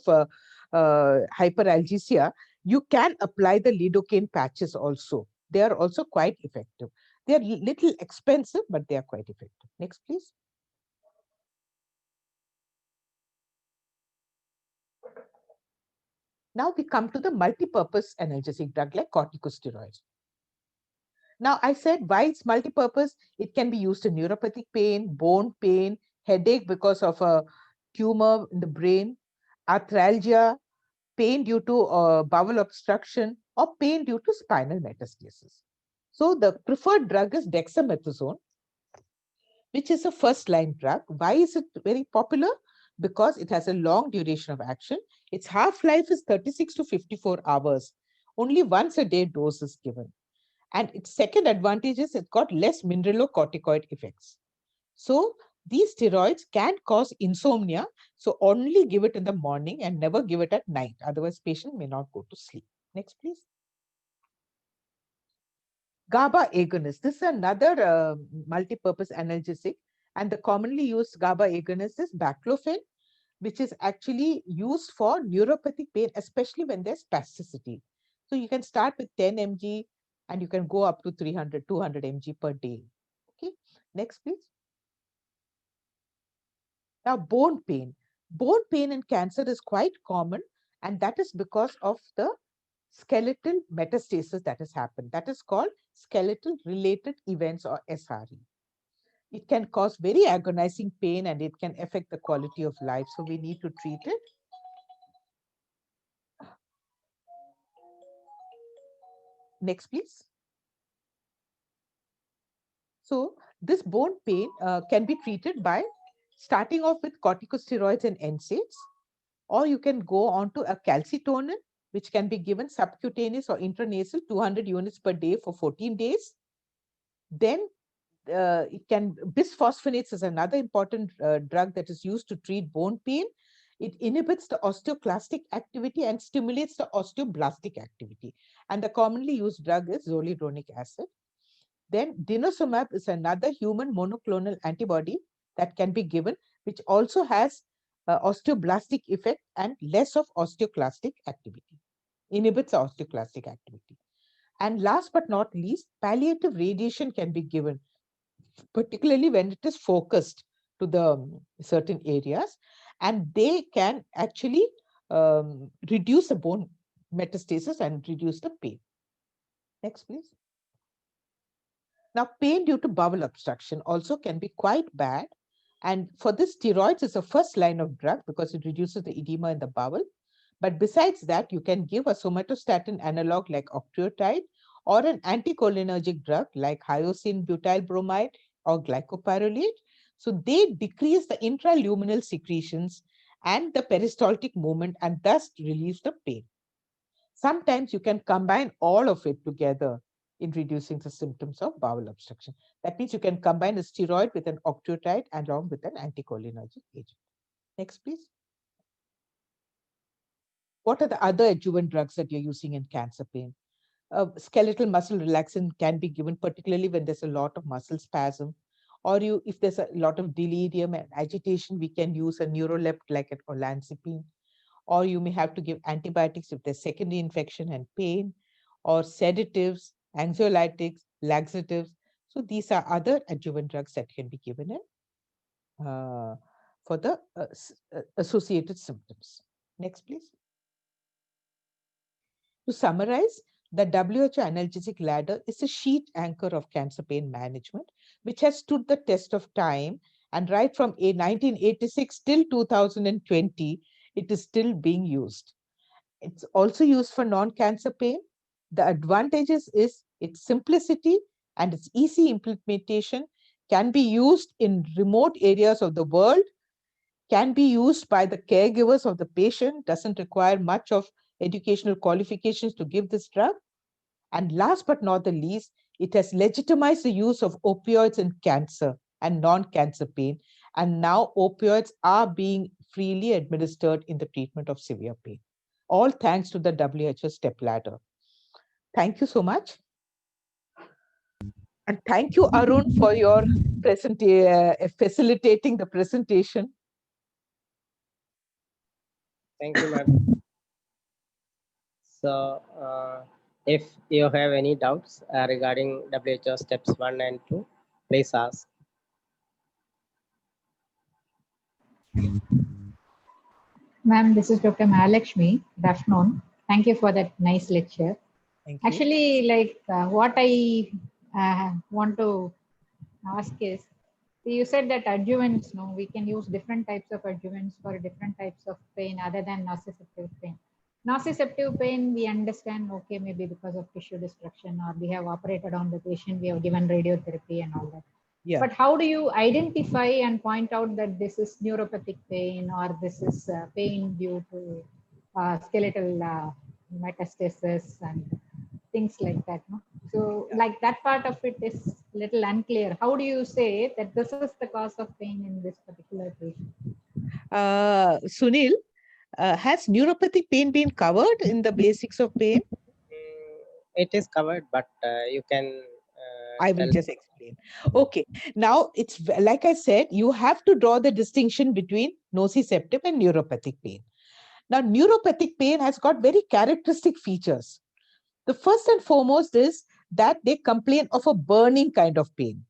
B: hyperalgesia, you can apply the lidocaine patches also. They are also quite effective. They are little expensive, but they are quite effective. Next, please. Now we come to the multi-purpose analgesic drug like corticosteroids. Now, I said why it's multi-purpose. It can be used in neuropathic pain, bone pain, headache because of a tumor in the brain, arthralgia, pain due to bowel obstruction, or pain due to spinal metastasis. So the preferred drug is dexamethasone. which is a first-line drug. Why is it very popular? Because it has a long duration of action. Its half-life is 36 to 54 hours. Only once a day dose is given. And its second advantage is it's got less mineralocorticoid effects. So these steroids can cause insomnia. So only give it in the morning and never give it at night. Otherwise, patient may not go to sleep. Next, please. GABA agonist. This is another multi-purpose analgesic. And the commonly used GABA agonist is baclofen, which is actually used for neuropathic pain, especially when there's spasticity. So you can start with 10 mg and you can go up to 300, 200 mg per day. Okay, next please. Now bone pain. Bone pain in cancer is quite common, and that is because of the skeletal metastasis that has happened. That is called skeletal related events, or SRE. It can cause very agonizing pain and it can affect the quality of life. So we need to treat it. Next, please. So this bone pain can be treated by starting off with corticosteroids and NSAIDs, or you can go on to a calcitonin, which can be given subcutaneous or intranasal 200 units per day for 14 days. Then bisphosphonates is another important drug that is used to treat bone pain. It inhibits the osteoclastic activity and stimulates the osteoblastic activity. And the commonly used drug is zoledronic acid. Then denosumab is another human monoclonal antibody that can be given, which also has osteoblastic effect and less of osteoclastic activity, inhibits osteoclastic activity. And last but not least, palliative radiation can be given, particularly when it is focused to the certain areas, and they can actually reduce the bone metastasis and reduce the pain. Next, please. Now, pain due to bowel obstruction also can be quite bad. And for this, steroids is a first line of drug because it reduces the edema in the bowel. But besides that, you can give a somatostatin analog like octreotide or an anticholinergic drug like hyoscine butyl bromide or glycopyrrolate. So they decrease the intraluminal secretions and the peristaltic movement and thus relieve the pain. Sometimes you can combine all of it together in reducing the symptoms of bowel obstruction. That means you can combine a steroid with an octreotide along with an anticholinergic agent. Next, please. What are the other adjuvant drugs that you're using in cancer pain? Skeletal muscle relaxant can be given, particularly when there's a lot of muscle spasm. Or if there's a lot of delirium and agitation, we can use a neurolept like an olanzapine. Or you may have to give antibiotics if there's secondary infection and pain, or sedatives, anxiolytics, laxatives. So these are other adjuvant drugs that can be given in, for the associated symptoms. Next, please. To summarize, the WHO analgesic ladder is a sheet anchor of cancer pain management, which has stood the test of time. And right from 1986 till 2020, it is still being used. It's also used for non-cancer pain. The advantages is its simplicity and its easy implementation, can be used in remote areas of the world, can be used by the caregivers of the patient, doesn't require much of educational qualifications to give this drug. And last but not the least, it has legitimized the use of opioids in cancer and non-cancer pain. And now opioids are being freely administered in the treatment of severe pain. All thanks to the WHO stepladder. Thank you so much. And thank you, Arun, for your facilitating the presentation.
A: Thank you, madam. So, if you have any doubts regarding WHO steps 1 and 2, please ask.
C: Ma'am, this is Dr. Mahalakshmi. Good afternoon. Thank you for that nice lecture.
B: Thank you.
C: Actually, what I want to ask is, you said that adjuvants, no, we can use different types of adjuvants for different types of pain other than nociceptive pain. Nociceptive pain, we understand, okay, maybe because of tissue destruction or we have operated on the patient, we have given radiotherapy and all that.
B: Yeah.
C: But how do you identify and point out that this is neuropathic pain or this is pain due to skeletal metastasis and things like that? No? So, like that part of it is little unclear. How do you say that this is the cause of pain in this particular patient?
B: Sunil, has neuropathic pain been covered in the basics of pain?
A: It is covered, but you can.
B: I will
A: tell.
B: just explain. Okay. Now, it's like I said, you have to draw the distinction between nociceptive and neuropathic pain. Now, neuropathic pain has got very characteristic features. The first and foremost is that they complain of a burning kind of pain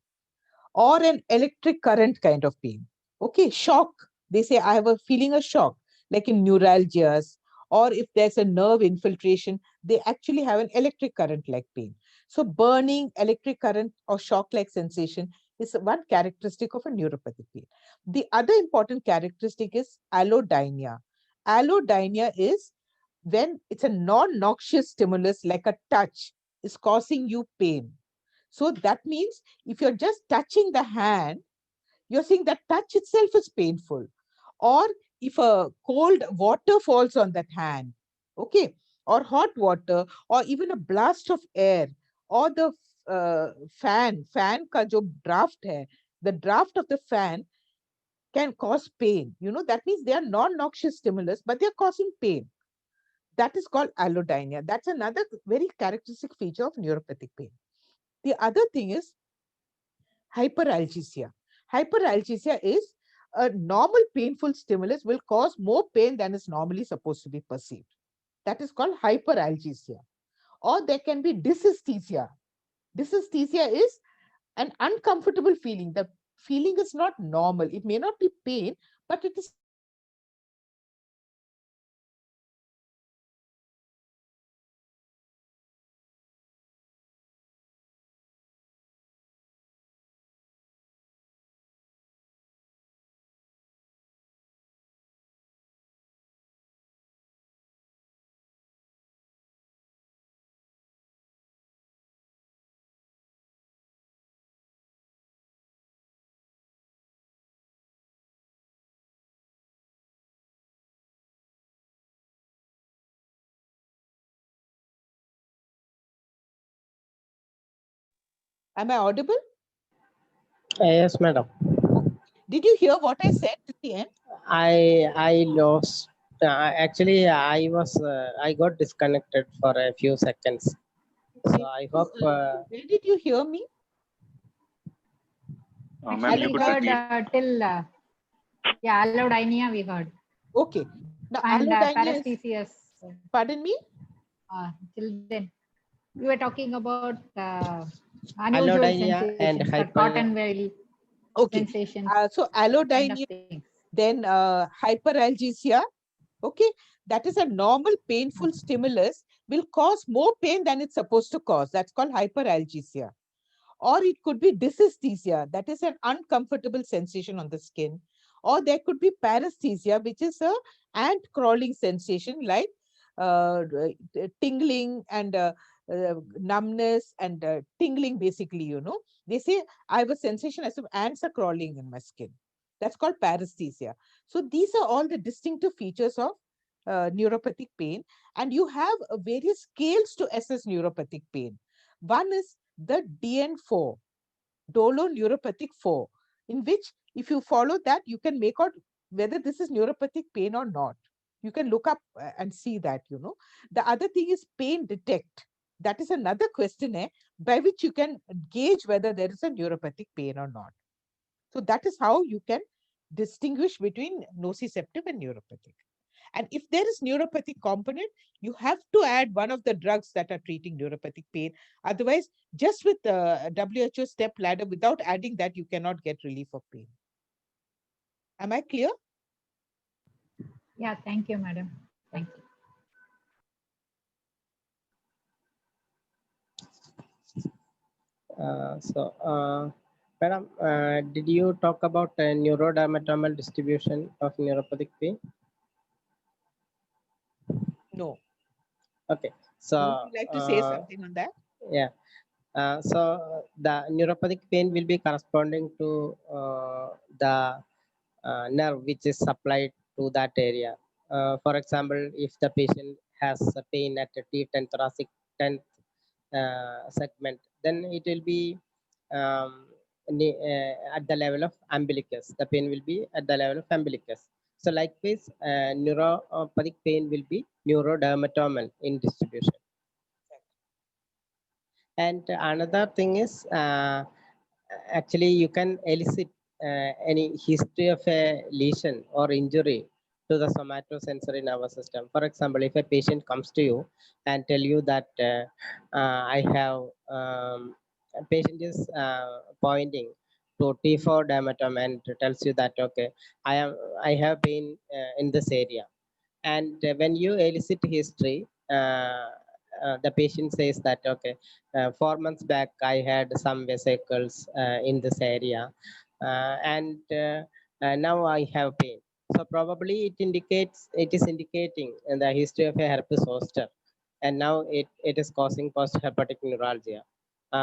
B: or an electric current kind of pain. Okay, shock. They say, I have a feeling of shock, like in neuralgias, or if there's a nerve infiltration, they actually have an electric current like pain. So, burning, electric current, or shock like sensation is one characteristic of a neuropathic pain. The other important characteristic is allodynia. Allodynia is when it's a non-noxious stimulus like a touch is causing you pain. So that means if you're just touching the hand, you're saying that touch itself is painful. Or if a cold water falls on that hand, okay, or hot water, or even a blast of air, or the fan ka jo draft hai, the draft of the fan can cause pain. You know, that means they are non-noxious stimulus, but they're causing pain. That is called allodynia. That's another very characteristic feature of neuropathic pain. The other thing is hyperalgesia. Hyperalgesia is a normal painful stimulus will cause more pain than is normally supposed to be perceived. That is called hyperalgesia. Or there can be dysesthesia. Dysesthesia is an uncomfortable feeling. The feeling is not normal. It may not be pain, but it is Am I audible?
A: Yes, madam.
B: Did you hear what I said at the end?
A: I lost. Actually, I got disconnected for a few seconds. So I hope.
B: Where did you hear me?
C: Actually,
D: Ma'am,
C: we
D: you could
C: heard
D: repeat.
C: till yeah, allodynia we heard.
B: Okay. Now,
C: And
B: allodynia is,
C: paresthesias.
B: pardon me?
C: Till then, we were talking about unusual
A: Allodynia and
C: sensations,
A: hyper.
C: cotton well
B: Okay.
C: sensations,
B: So
C: kind of
B: allodynia,
C: things.
B: then hyperalgesia, okay, that is a normal painful stimulus will cause more pain than it's supposed to cause. That's called hyperalgesia. Or it could be dysesthesia, that is an uncomfortable sensation on the skin. Or there could be paresthesia, which is a ant crawling sensation like tingling and numbness and tingling, basically, you know. They say, I have a sensation as if ants are crawling in my skin. That's called paresthesia. So these are all the distinctive features of neuropathic pain. And you have various scales to assess neuropathic pain. One is the DN4, Doloneuropathic 4, in which if you follow that, you can make out whether this is neuropathic pain or not. You can look up and see that, you know. The other thing is pain detect. That is another questionnaire by which you can gauge whether there is a neuropathic pain or not. So that is how you can distinguish between nociceptive and neuropathic. And if there is neuropathic component, you have to add one of the drugs that are treating neuropathic pain. Otherwise, just with the WHO step ladder, without adding that, you cannot get relief of pain. Am I clear?
C: Yeah, thank you, madam. Thank you.
A: Madam, did you talk about neurodermatomal distribution of neuropathic pain?
B: No.
A: Okay, so
B: Would you like to say something on that?
A: yeah, So the neuropathic pain will be corresponding to the nerve which is supplied to that area. For example, if the patient has a pain at the T10 thoracic 10th segment, then it will be at the level of umbilicus. The pain will be at the level of umbilicus. So likewise, neuropathic pain will be neurodermatomal in distribution. And another thing is, actually you can elicit any history of a lesion or injury to the somatosensory nervous system. For example, if a patient comes to you and tell you that I have, a patient is pointing to T4 dermatome and tells you that, okay, I have pain in this area. And when you elicit history, the patient says that, okay, 4 months back I had some vesicles in this area, and now I have pain. So probably it is indicating in the history of a herpes zoster, and now it is causing post-herpetic neuralgia.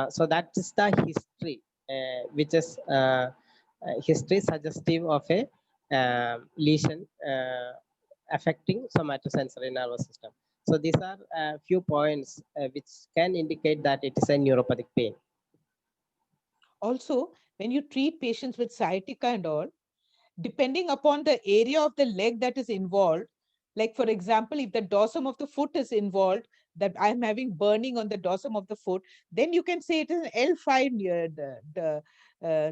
A: So that is the history, which is history suggestive of a lesion affecting somatosensory nervous system. So these are a few points which can indicate that it is a neuropathic pain.
B: Also, when you treat patients with sciatica and all, depending upon the area of the leg that is involved, like for example, if the dorsum of the foot is involved, that I'm having burning on the dorsum of the foot, then you can say it is an L5 near the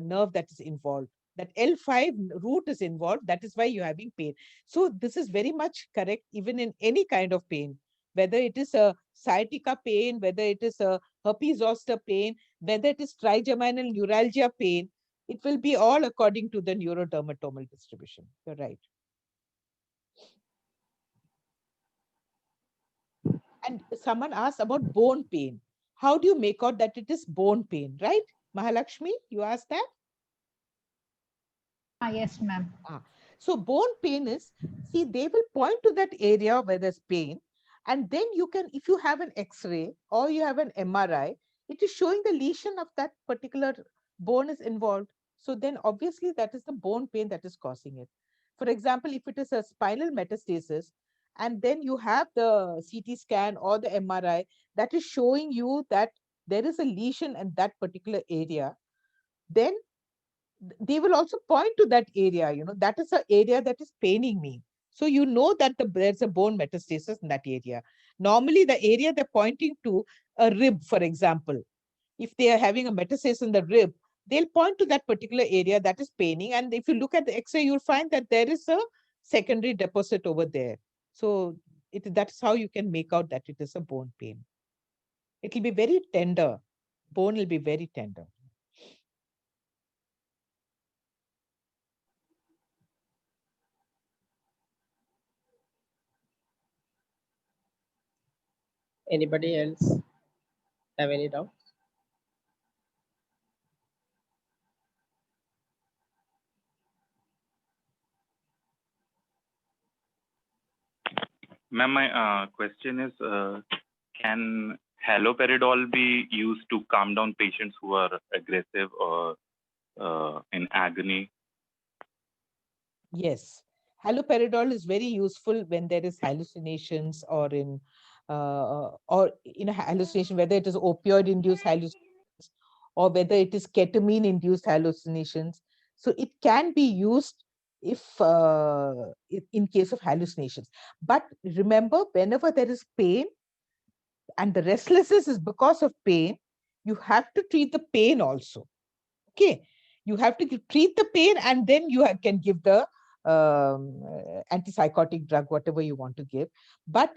B: nerve that is involved. That L5 root is involved. That is why you're having pain. So this is very much correct, even in any kind of pain, whether it is a sciatica pain, whether it is a herpes zoster pain, whether it is trigeminal neuralgia pain, it will be all according to the neurodermatomal distribution. You're right. And someone asked about bone pain. How do you make out that it is bone pain, right? Mahalakshmi, you asked that?
C: Yes, ma'am.
B: So bone pain is, see, they will point to that area where there's pain. And then you can, if you have an X-ray or you have an MRI, it is showing the lesion of that particular bone is involved. So then obviously that is the bone pain that is causing it. For example, if it is a spinal metastasis, and then you have the CT scan or the MRI that is showing you that there is a lesion in that particular area, then they will also point to that area, that is the area that is paining me. So you know that there's a bone metastasis in that area. Normally, the area they're pointing to, a rib, for example, if they are having a metastasis in the rib, they'll point to that particular area that is paining. And if you look at the X-ray, you'll find that there is a secondary deposit over there. So that's how you can make out that it is a bone pain. It will be very tender. Bone will be very tender.
A: Anybody else have any doubts?
D: Ma'am, my question is, can haloperidol be used to calm down patients who are aggressive or in agony?
B: Yes, haloperidol is very useful when there is hallucinations or in hallucination, whether it is opioid-induced hallucinations or whether it is ketamine-induced hallucinations. So it can be used if in case of hallucinations. But remember, whenever there is pain and the restlessness is because of pain, you have to treat the pain also. Okay, you have to treat the pain and then you can give the antipsychotic drug, whatever you want to give. But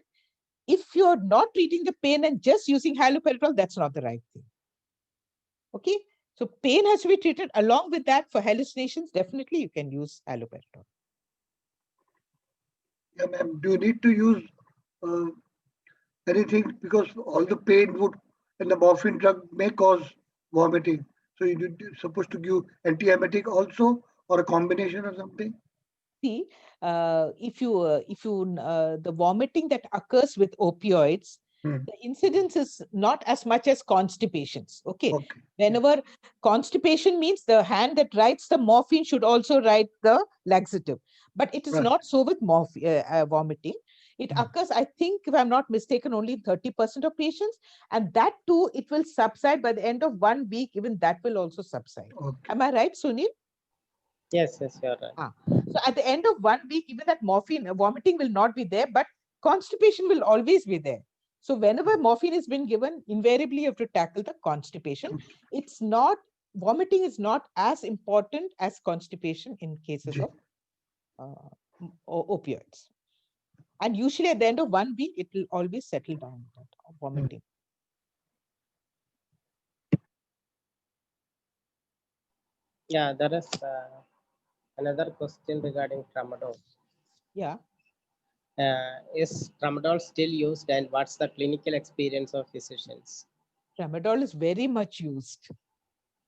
B: if you're not treating the pain and just using haloperidol, that's not the right thing. Okay, so pain has to be treated along with that. For hallucinations, definitely you can use haloperidol.
E: Yeah, ma'am. Do you need to use anything, because all the pain would and the morphine drug may cause vomiting? So you're supposed to give antiemetic also, or a combination or something?
B: See, if you the vomiting that occurs with opioids,
E: Hmm.
B: The incidence is not as much as constipations. Okay.
E: Okay.
B: Whenever constipation means the hand that writes the morphine should also write the laxative, but it is
E: Right.
B: not so with vomiting. It
E: Hmm.
B: occurs, I think, if I'm not mistaken, only in 30% of patients, and that too, it will subside by the end of 1 week. Even that will also subside.
E: Okay.
B: Am I right, Sunil?
A: Yes, yes, you're right.
B: So at the end of 1 week, even that morphine, vomiting will not be there, but constipation will always be there. So whenever morphine has been given, invariably you have to tackle the constipation. It's not, vomiting is not as important as constipation in cases
E: Ji.
B: of opioids. And usually at the end of 1 week, it will always settle down, that vomiting.
A: Yeah, there is another question regarding tramadol.
B: Yeah.
A: Is tramadol still used, and what's the clinical experience of physicians?
B: Tramadol is very much used,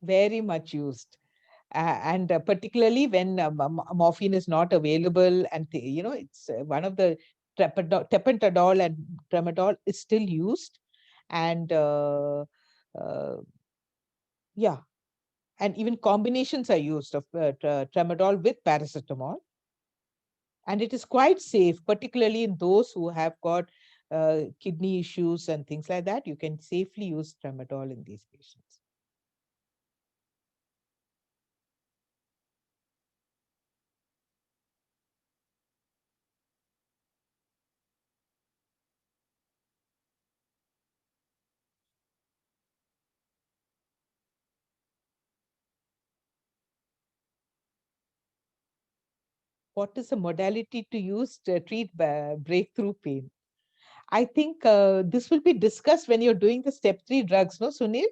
B: very much used. And particularly when morphine is not available, and it's one of the tapentadol and tramadol is still used, and yeah, and even combinations are used of tramadol with paracetamol, and it is quite safe, particularly in those who have got kidney issues and things like that. You can safely use tramadol in these patients. What is a modality to use to treat breakthrough pain? I think this will be discussed when you're doing the step 3 drugs, no, Sunil?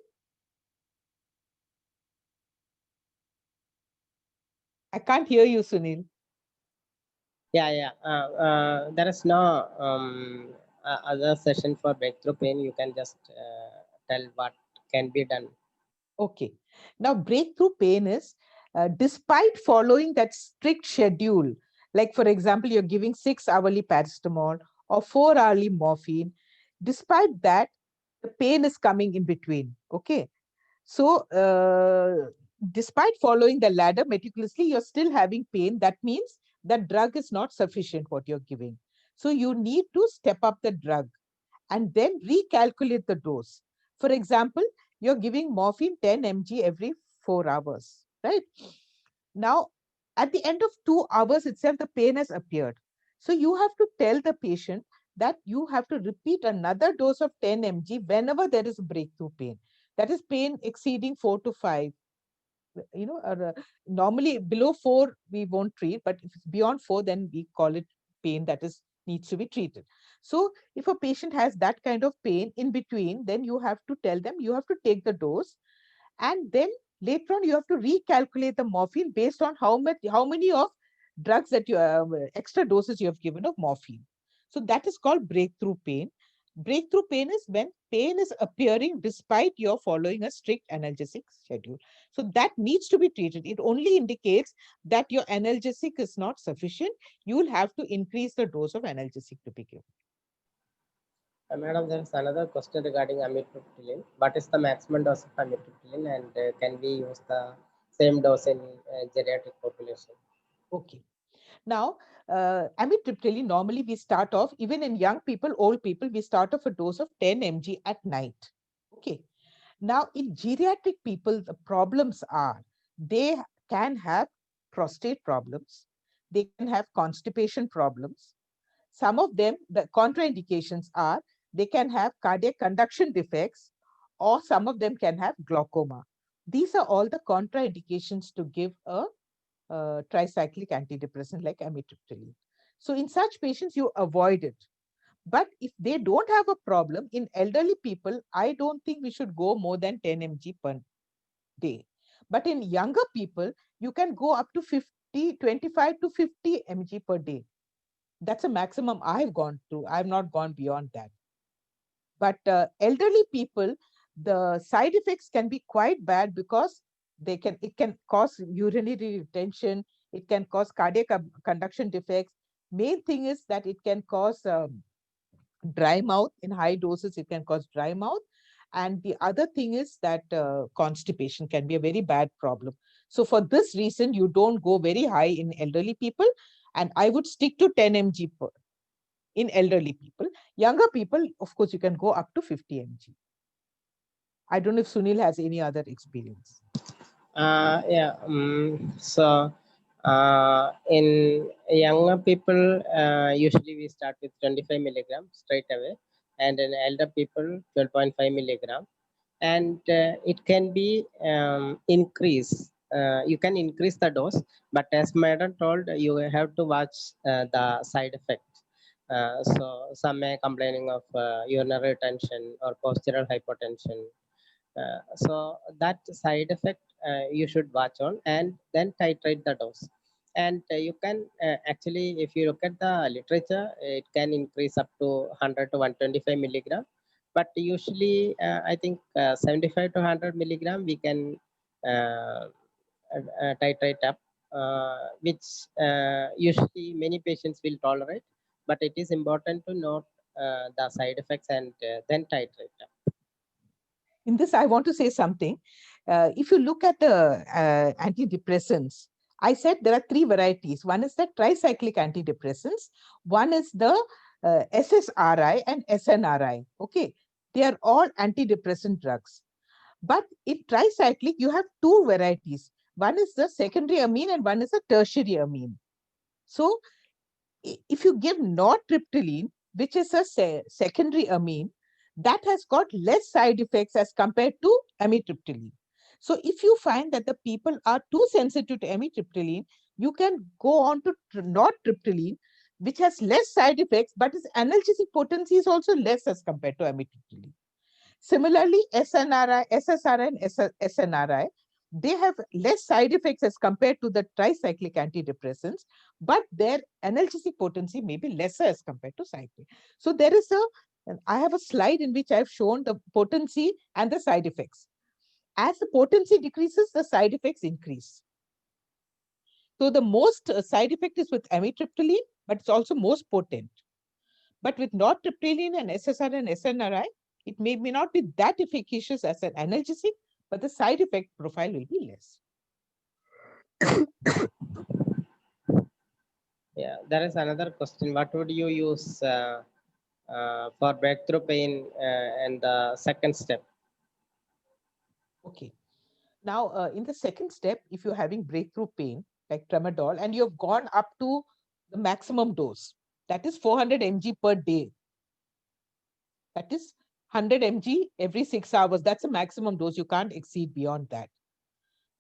B: I can't hear you, Sunil.
A: Yeah. There is no other session for breakthrough pain. You can just tell what can be done.
B: Okay. Now, breakthrough pain is, despite following that strict schedule, like for example, you're giving 6-hourly paracetamol or 4-hourly morphine, despite that, the pain is coming in between. Okay. So, despite following the ladder meticulously, you're still having pain. That means that drug is not sufficient, what you're giving. So, you need to step up the drug and then recalculate the dose. For example, you're giving morphine 10 mg every 4 hours, right? Now, at the end of 2 hours itself, the pain has appeared. So, you have to tell the patient that you have to repeat another dose of 10 mg whenever there is breakthrough pain. That is pain exceeding 4 to 5. Normally below 4 we won't treat, but if it's beyond 4, then we call it pain that is needs to be treated. So if a patient has that kind of pain in between, then you have to tell them you have to take the dose, and then later on you have to recalculate the morphine based on how many of drugs that you extra doses you have given of morphine. So that is called breakthrough pain. Breakthrough pain is when pain is appearing despite you're following a strict analgesic schedule. So that needs to be treated. It only indicates that your analgesic is not sufficient. You will have to increase the dose of analgesic to be given.
A: Madam, there is another question regarding amitriptyline. What is the maximum dose of amitriptyline, and can we use the same dose in geriatric population?
B: Okay. Now, amitriptyline, normally we start off, even in young people, old people, we start off a dose of 10 mg at night. Okay. Now, in geriatric people, the problems are they can have prostate problems, they can have constipation problems. Some of them, the contraindications are they can have cardiac conduction defects, or some of them can have glaucoma. These are all the contraindications to give a tricyclic antidepressant like amitriptyline. So in such patients, you avoid it. But if they don't have a problem, in elderly people, I don't think we should go more than 10 mg per day. But in younger people, you can go up to 25 to 50 mg per day. That's a maximum I've gone through. I've not gone beyond that. But elderly people, the side effects can be quite bad because it can cause urinary retention, it can cause cardiac conduction defects. Main thing is that it can cause dry mouth. In high doses, it can cause dry mouth. And the other thing is that constipation can be a very bad problem. So for this reason, you don't go very high in elderly people. And I would stick to 10 mg in elderly people. Younger people, of course, you can go up to 50 mg. I don't know if Sunil has any other experience.
A: Yeah. So in younger people, usually we start with 25 milligrams straight away, and in elder people, 12.5 milligram, and it can be increased. You can increase the dose, but as Madam told, you have to watch the side effects. So some may complaining of urinary retention or postural hypotension. So that side effect you should watch on and then titrate the dose. And you can actually, if you look at the literature, it can increase up to 100 to 125 milligram. But usually, I think 75 to 100 milligram we can titrate up, which usually many patients will tolerate. But it is important to note the side effects and then titrate up.
B: In this, I want to say something. If you look at the antidepressants, I said there are three varieties. One is the tricyclic antidepressants. One is the SSRI and SNRI. Okay, they are all antidepressant drugs. But in tricyclic, you have two varieties. One is the secondary amine and one is a tertiary amine. So if you give nortriptyline, which is a secondary amine, that has got less side effects as compared to amitriptyline. So if you find that the people are too sensitive to amitriptyline, you can go on to nortriptyline, which has less side effects, but its analgesic potency is also less as compared to amitriptyline. Similarly, SNRI, SSRI, and SNRI, they have less side effects as compared to the tricyclic antidepressants, but their analgesic potency may be lesser as compared to cyclic. So there is I have a slide in which I've shown the potency and the side effects. As the potency decreases, the side effects increase. So the most side effect is with amitriptyline, but it's also most potent. But with nortriptyline and SSRI and SNRI, it may not be that efficacious as an analgesic, but the side effect profile will be less.
A: Yeah, there is another question. What would you use for breakthrough pain and the second step?
B: Okay. Now, in the second step, if you're having breakthrough pain, like tramadol, and you've gone up to the maximum dose, that is 400 mg per day. That is 100 mg every 6 hours. That's a maximum dose. You can't exceed beyond that.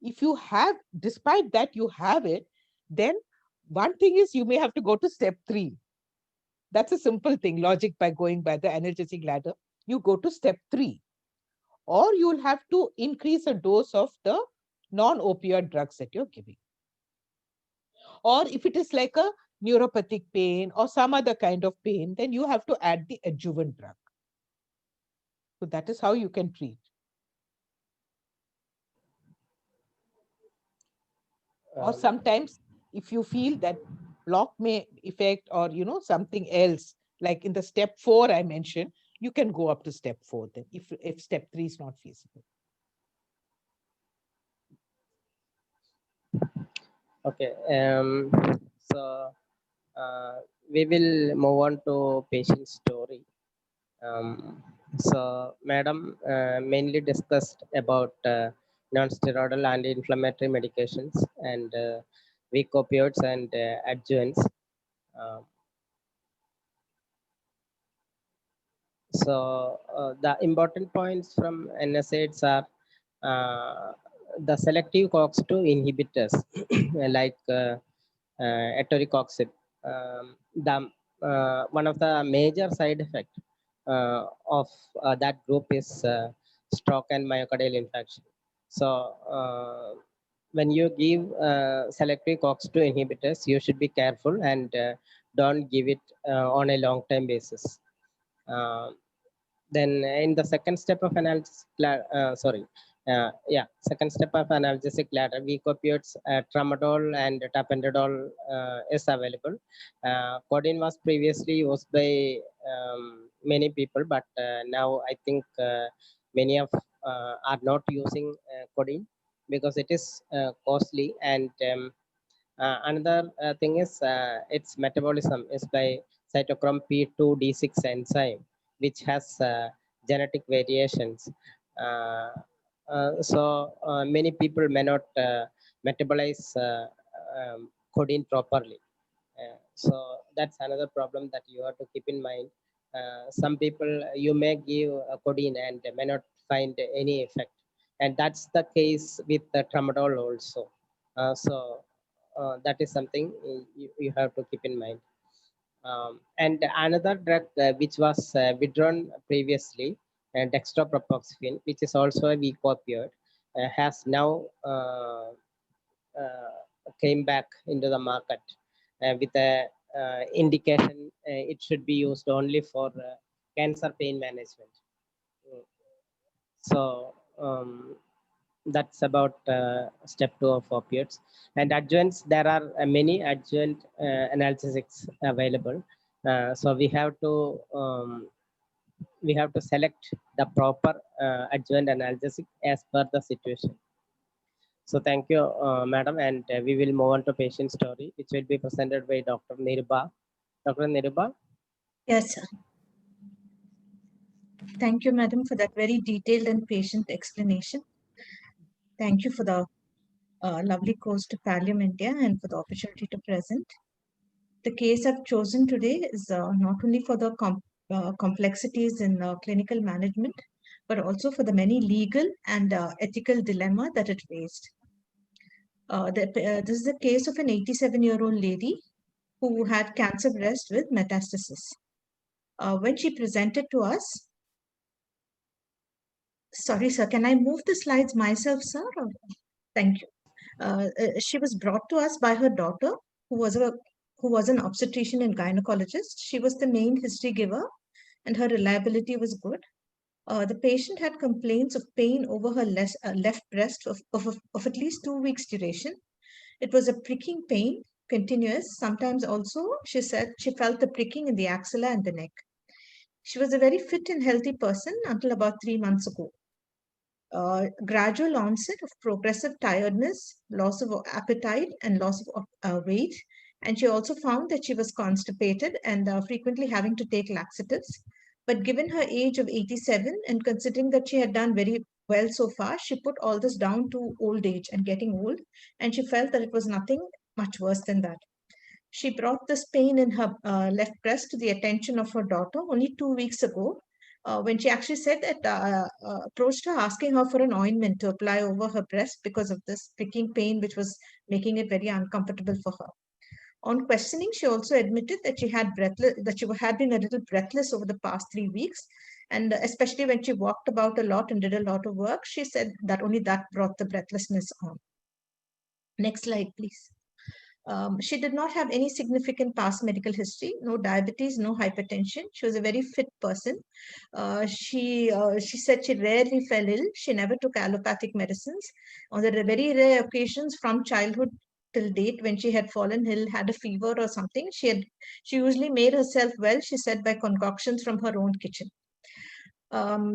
B: If you have, despite that you have it, then one thing is you may have to go to step 3. That's a simple thing, logic by going by the analgesic ladder. You go to step 3. Or you'll have to increase a dose of the non-opioid drugs that you're giving. Or if it is like a neuropathic pain or some other kind of pain, then you have to add the adjuvant drug. So that is how you can treat. Or sometimes if you feel that block may affect or something else, like in the step 4 I mentioned, you can go up to step 4 then if step 3 is not feasible.
A: Okay. So we will move on to patient story. So Madam mainly discussed about non-steroidal anti-inflammatory medications and weak opioids and adjuvants. So the important points from NSAIDs are the selective COX-2 inhibitors like etoricoxib. One of the major side effects of that group is stroke and myocardial infarction. So when you give selective COX-2 inhibitors, you should be careful and don't give it on a long-term basis. Then in the second step of analysis, second step of analgesic ladder, weak opioids, tramadol and tapentadol is available. Codeine was previously used by many people, but now I think many of are not using codeine because it is costly. And another thing is its metabolism is by cytochrome P2D6 enzyme, which has genetic variations. Uh, so many people may not metabolize codeine properly. So that's another problem that you have to keep in mind. Some people you may give codeine and may not find any effect, and that's the case with the tramadol also. So that is something you have to keep in mind. And another drug which was withdrawn previously, dextropropoxyphene, which is also a weak opioid, has now came back into the market with a indication it should be used only for cancer pain management. So that's about step 2 of opiates. And adjuvants, there are many adjuvant analgesics available. So we have to select the proper adjuvant analgesic as per the situation. So thank you, madam, and we will move on to patient story, which will be presented by Dr. Niruba. Dr. Niruba.
F: Yes, sir. Thank you, madam, for that very detailed and patient explanation. Thank you for the lovely course to Parliamentia and for the opportunity to present. The case I've chosen today is not only for the complexities in clinical management, but also for the many legal and ethical dilemma that it raised. This is the case of an 87-year-old lady who had cancer breast with metastasis. When she presented to us, sorry, sir, can I move the slides myself, sir? Or, thank you. She was brought to us by her daughter, who was an obstetrician and gynecologist. She was the main history giver, and her reliability was good. The patient had complaints of pain over her left breast of at least 2 weeks duration. It was a pricking pain, continuous. Sometimes also, she said she felt the pricking in the axilla and the neck. She was a very fit and healthy person until about 3 months ago. Gradual onset of progressive tiredness, loss of appetite, and loss of weight. And she also found that she was constipated and frequently having to take laxatives. But given her age of 87 and considering that she had done very well so far, she put all this down to old age and getting old. And she felt that it was nothing much worse than that. She brought this pain in her left breast to the attention of her daughter only 2 weeks ago, when she actually said that approached her asking her for an ointment to apply over her breast because of this pricking pain, which was making it very uncomfortable for her. On questioning, she also admitted that she had been a little breathless over the past 3 weeks, and especially when she walked about a lot and did a lot of work, she said that only that brought the breathlessness on. Next slide, please. She did not have any significant past medical history, no diabetes, no hypertension. She was a very fit person. She said she rarely fell ill. She never took allopathic medicines. On the very rare occasions from childhood till date, when she had fallen ill, had a fever or something, she usually made herself well, she said, by concoctions from her own kitchen.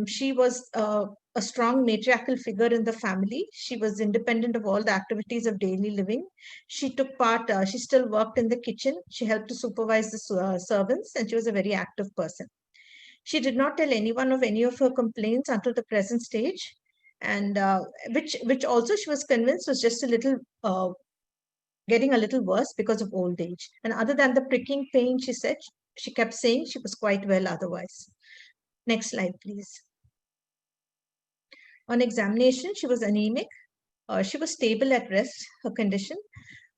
F: She was a strong matriarchal figure in the family. She was independent of all the activities of daily living. She took part, she still worked in the kitchen. She helped to supervise the servants, and she was a very active person. She did not tell anyone of any of her complaints until the present stage, and which also she was convinced was just a little getting a little worse because of old age. And other than the pricking pain, she said, she kept saying she was quite well otherwise. Next slide, please. On examination, she was anemic. She was stable at rest, her condition.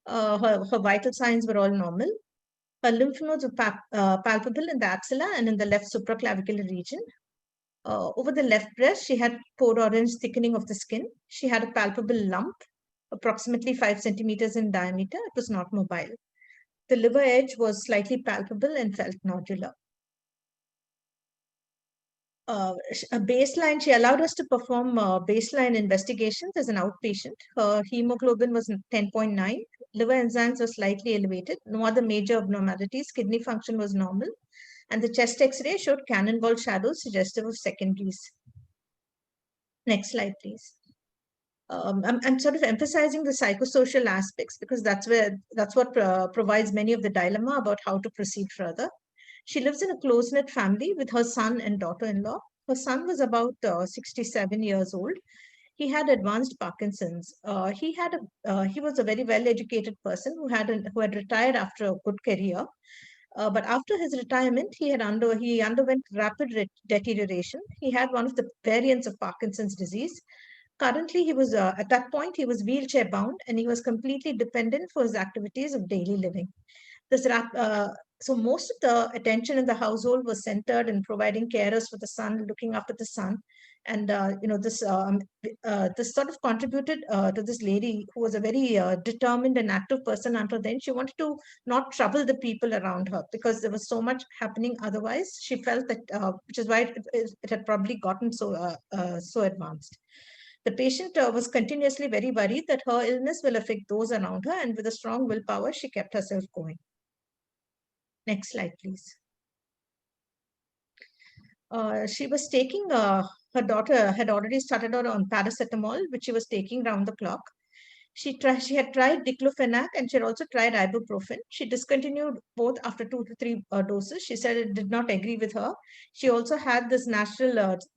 F: Her vital signs were all normal. Her lymph nodes were palpable in the axilla and in the left supraclavicular region. Over the left breast, she had pore orange thickening of the skin. She had a palpable lump, approximately 5 centimeters in diameter. It was not mobile. The liver edge was slightly palpable and felt nodular. A baseline, she allowed us to perform baseline investigations as an outpatient. Her hemoglobin was 10.9. Liver enzymes were slightly elevated. No other major abnormalities. Kidney function was normal. And the chest X-ray showed cannonball shadows suggestive of secondaries. Next slide, please. I'm sort of emphasizing the psychosocial aspects because that's what provides many of the dilemma about how to proceed further. She lives in a close-knit family with her son and daughter-in-law. Her son was about 67 years old. He had advanced Parkinson's. He was a very well-educated person who had retired after a good career. But after his retirement, he underwent rapid deterioration. He had one of the variants of Parkinson's disease. Currently, he was at that point he was wheelchair bound and he was completely dependent for his activities of daily living. So most of the attention in the household was centered in providing carers for the son, looking after the son, and this sort of contributed to this lady who was a very determined and active person. Until then, she wanted to not trouble the people around her because there was so much happening. Otherwise, she felt that, which is why it had probably gotten so advanced. The patient was continuously very worried that her illness will affect those around her, and with a strong willpower, she kept herself going. Next slide, please. She was taking, her daughter had already started her on paracetamol, which she was taking round the clock. She had tried diclofenac and she had also tried ibuprofen. She discontinued both after 2 to 3 doses. She said it did not agree with her. She also had this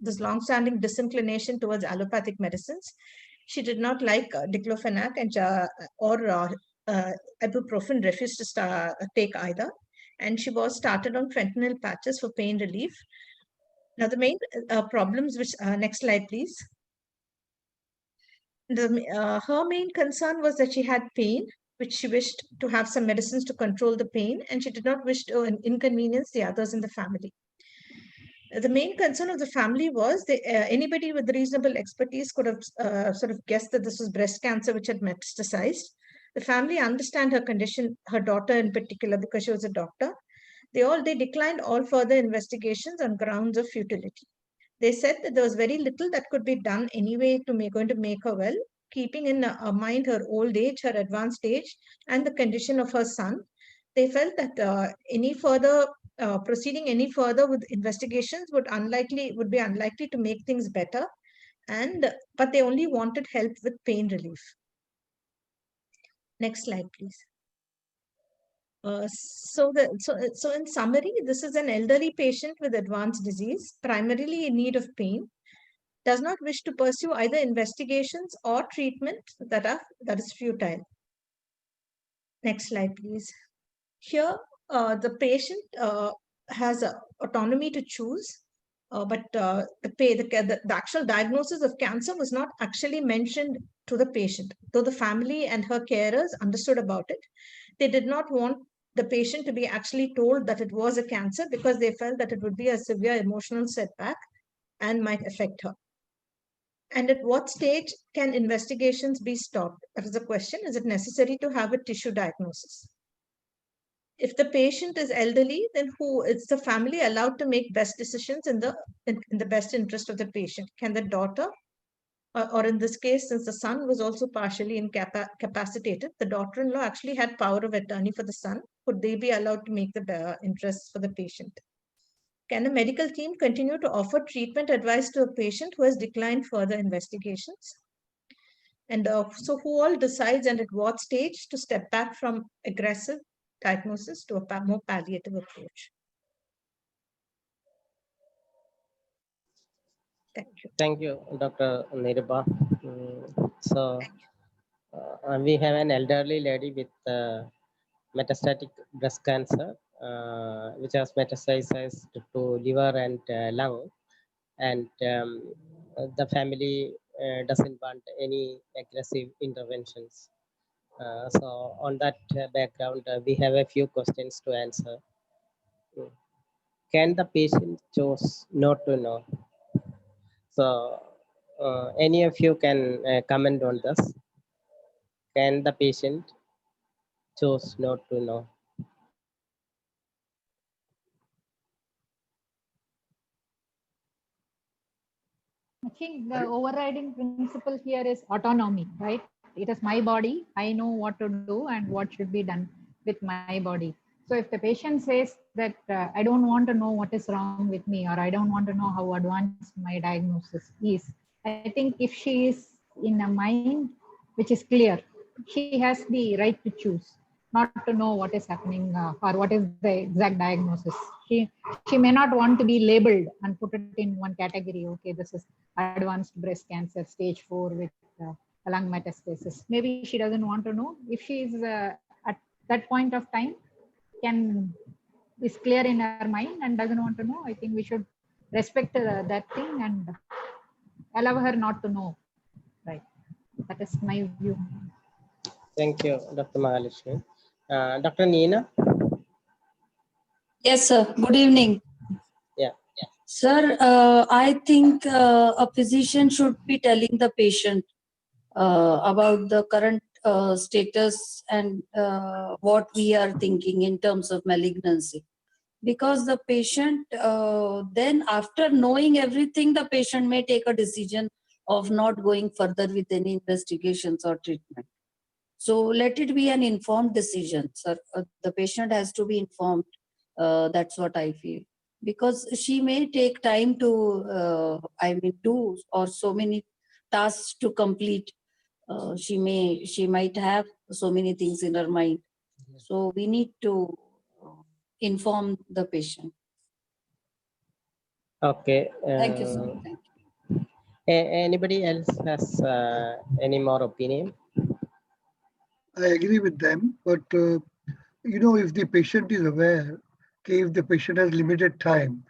F: this long-standing disinclination towards allopathic medicines. She did not like diclofenac or ibuprofen, refused to take either. And she was started on fentanyl patches for pain relief. Now, the main problems, which next slide, please. Her main concern was that she had pain, which she wished to have some medicines to control the pain, and she did not wish to inconvenience the others in the family. The main concern of the family was anybody with reasonable expertise could have sort of guessed that this was breast cancer, which had metastasized. The family understand her condition, her daughter in particular, because she was a doctor. They declined all further investigations on grounds of futility. They said that there was very little that could be done anyway going to make her well, keeping in mind her old age, her advanced age, and the condition of her son. They felt that proceeding any further with investigations would be unlikely to make things better, but they only wanted help with pain relief. Next slide, please. So in summary, this is an elderly patient with advanced disease, primarily in need of pain, does not wish to pursue either investigations or treatment that is futile. Next slide, please. Here, the patient has autonomy to choose, but the actual diagnosis of cancer was not actually mentioned to the patient, though the family and her carers understood about it. They did not want the patient to be actually told that it was a cancer because they felt that it would be a severe emotional setback and might affect her. And at what stage can investigations be stopped? That is the question. Is it necessary to have a tissue diagnosis? If the patient is elderly, then is the family allowed to make best decisions in the best interest of the patient? Can the daughter, or in this case, since the son was also partially incapacitated, the daughter-in-law actually had power of attorney for the son. Could they be allowed to make the interests for the patient? Can the medical team continue to offer treatment advice to a patient who has declined further investigations? And so who all decides and at what stage to step back from aggressive diagnosis to a more palliative approach? Thank you.
A: Thank you, Dr. Nirupa. We have an elderly lady with metastatic breast cancer, which has metastasized to liver and lung, and the family doesn't want any aggressive interventions. So on that background, we have a few questions to answer. Can the patient choose not to know? So any of you can comment on this. Can the patient choose not to know?
C: I think the overriding principle here is autonomy, right? It is my body. I know what to do and what should be done with my body. So if the patient says that I don't want to know what is wrong with me, or I don't want to know how advanced my diagnosis is, I think if she is in a mind which is clear, she has the right to choose, not to know what is happening or what is the exact diagnosis. She may not want to be labeled and put it in one category. Okay, this is advanced breast cancer, stage 4 with lung metastasis. Maybe she doesn't want to know. If she is at that point of time is clear in her mind and doesn't want to know, I think we should respect that thing and allow her not to know. Right. That is my view.
A: Thank you, Dr. Mahalakshmi. Dr. Neena?
G: Yes, sir. Good evening.
A: Yeah.
G: Sir, I think a physician should be telling the patient about the current status and what we are thinking in terms of malignancy. Because the patient, then after knowing everything, the patient may take a decision of not going further with any investigations or treatment. So let it be an informed decision, sir. The patient has to be informed. That's what I feel. Because she may take time to, do or so many tasks to complete. She might have so many things in her mind. So we need to inform the patient.
A: Okay.
G: Thank you, sir. Thank you.
A: Anybody else has any more opinion?
E: I agree with them, but if the patient is aware, okay, if the patient has limited time,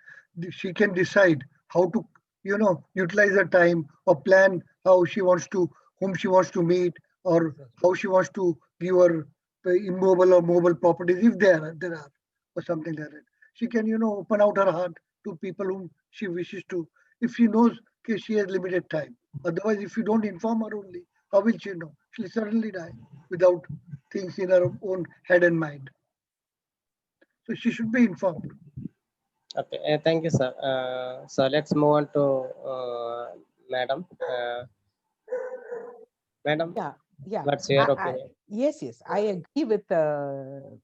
E: she can decide how to, utilize her time or plan how she wants to, whom she wants to meet, or how she wants to give her immobile or mobile properties, if there are, or something like that. She can, open out her heart to people whom she wishes to, if she knows okay, she has limited time. Otherwise, if you don't inform her only, how will she know? She'll certainly die without things in her own head and mind. So she should be informed.
A: Okay, thank you, sir. So let's move on to Madam. Madam,
B: Yeah.
A: what's your opinion?
B: Yes, I agree with the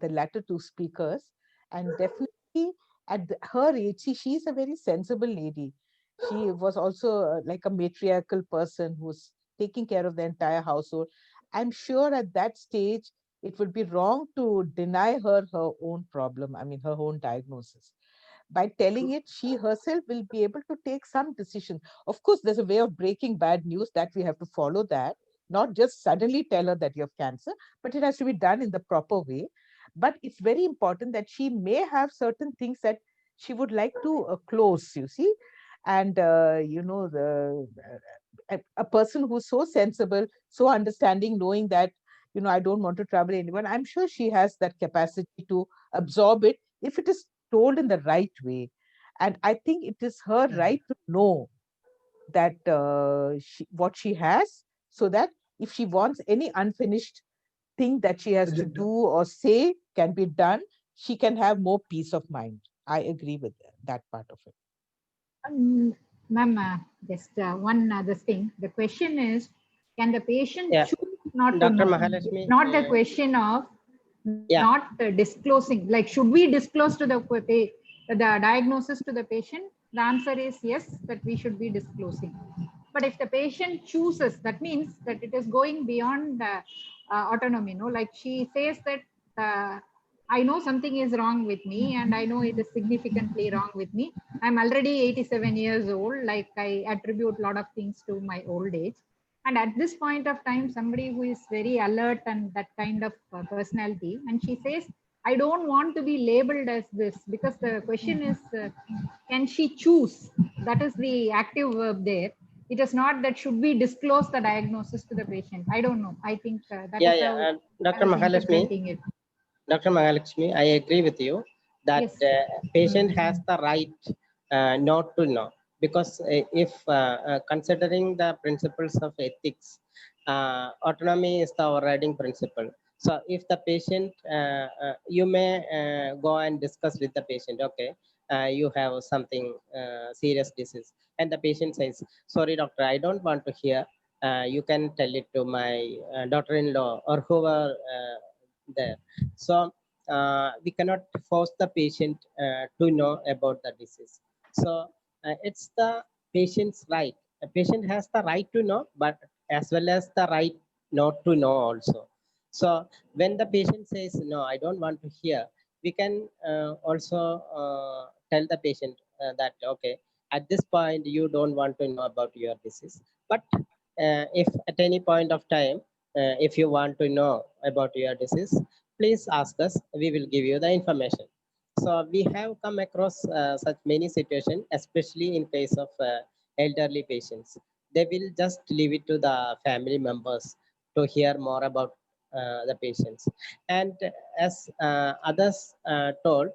B: latter two speakers, and definitely at her age, she's a very sensible lady. She was also like a matriarchal person who's taking care of the entire household. I'm sure at that stage, it would be wrong to deny her own problem, her own diagnosis. By telling it, she herself will be able to take some decision. Of course, there's a way of breaking bad news that we have to follow that, not just suddenly tell her that you have cancer, but it has to be done in the proper way. But it's very important that she may have certain things that she would like to close, you see. And, a person who's so sensible, so understanding, knowing that, I don't want to trouble anyone, I'm sure she has that capacity to absorb it if it is told in the right way. And I think it is her right to know that what she has, so that if she wants any unfinished thing that she has to do or say can be done, she can have more peace of mind. I agree with that part of it.
C: Ma'am, just one other thing. The question is, can the patient choose not
A: Dr.
C: to know?
A: Mahalakshmi,
C: Not the question of not disclosing. Like, should we disclose to the diagnosis to the patient? The answer is yes, that we should be disclosing. But if the patient chooses, that means that it is going beyond the autonomy. No, like she says that I know something is wrong with me, and I know it is significantly wrong with me. I'm already 87 years old. Like, I attribute a lot of things to my old age. And at this point of time, somebody who is very alert and that kind of personality, and she says, I don't want to be labeled as this, because the question is, can she choose? That is the active verb there. It is not that should we disclose the diagnosis to the patient. I don't know. I think that is how
A: Dr. Mahalakshmi, Dr. Mahalakshmi, I agree with you that patient has the right not to know, because if considering the principles of ethics, autonomy is the overriding principle. So if the patient, you may go and discuss with the patient, okay, you have something serious disease, and the patient says, sorry doctor, I don't want to hear, you can tell it to my daughter-in-law or whoever there. So we cannot force the patient to know about the disease. So it's the patient's right. A patient has the right to know, but as well as the right not to know also. So when the patient says, no, I don't want to hear, we can also tell the patient that, okay, at this point, you don't want to know about your disease. But if at any point of time, if you want to know about your disease, please ask us, we will give you the information. So we have come across such many situations, especially in case of elderly patients. They will just leave it to the family members to hear more about the patients. And as others told,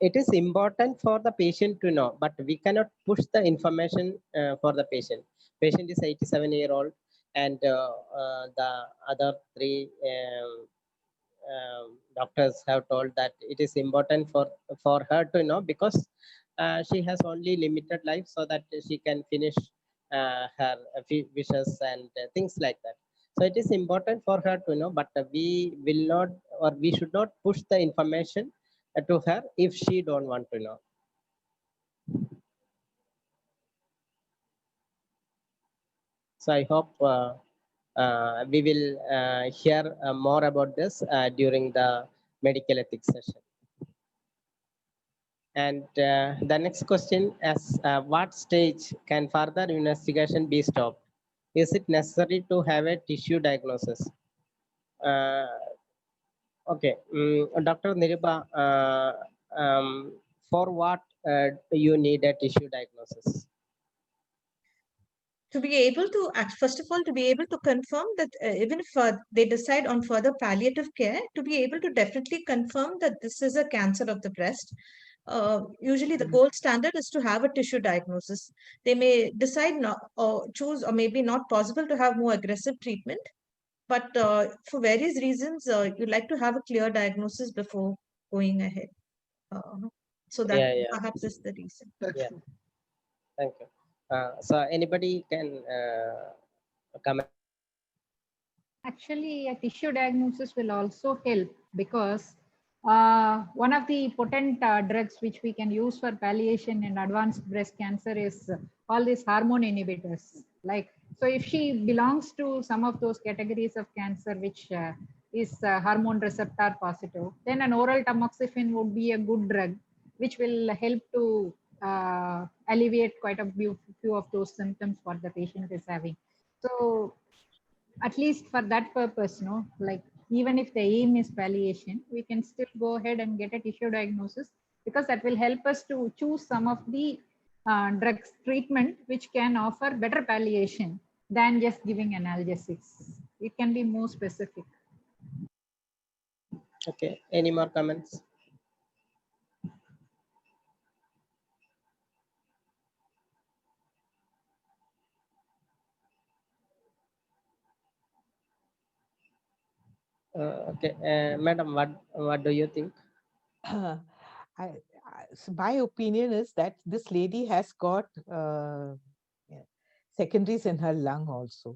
A: it is important for the patient to know, but we cannot push the information for the patient. Patient is 87-year-old, and the other three doctors have told that it is important for her to know, because she has only limited life, so that she can finish her wishes and things like that. So it is important for her to know, but we will not, or we should not push the information to her if she don't want to know. So I hope we will hear more about this during the medical ethics session. And the next question is, what stage can further investigation be stopped? Is it necessary to have a tissue diagnosis? Okay, Dr. Nirupa, for what you need a tissue diagnosis?
F: To be able to, first of all, to be able to confirm that even if they decide on further palliative care, to be able to definitely confirm that this is a cancer of the breast. Usually the gold standard is to have a tissue diagnosis. They may decide not or choose, or maybe not possible to have more aggressive treatment, but for various reasons, you'd like to have a clear diagnosis before going ahead. So that
A: Yeah, yeah.
F: perhaps is the reason.
E: That's
A: Yeah.
E: true.
A: Thank you. So anybody can comment?
C: Actually, a tissue diagnosis will also help, because one of the potent drugs which we can use for palliation in advanced breast cancer is all these hormone inhibitors. Like, so if she belongs to some of those categories of cancer which is hormone receptor positive, then an oral tamoxifen would be a good drug which will help to alleviate quite a few of those symptoms what the patient is having. So at least for that purpose, no, like even if the aim is palliation, we can still go ahead and get a tissue diagnosis, because that will help us to choose some of the drugs treatment which can offer better palliation than just giving analgesics. It can be more specific.
A: Okay, any more comments? Okay, madam, what do you think?
B: So my opinion is that this lady has got secondaries in her lung also.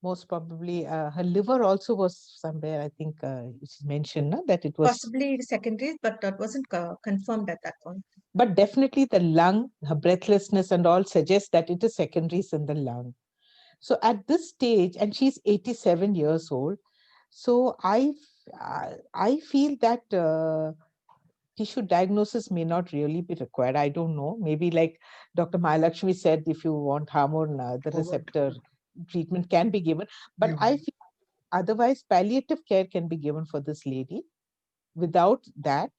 B: Most probably her liver also was somewhere, I think it's mentioned no? That it was.
F: Possibly secondary, but that wasn't confirmed at that point.
B: But definitely the lung, her breathlessness and all suggest that it is secondaries in the lung. So at this stage, and she's 87 years old, so I feel that tissue diagnosis may not really be required. I don't know. Maybe like Dr. Mahalakshmi said, if you want hormone, the receptor treatment can be given. But I feel otherwise palliative care can be given for this lady. Without that,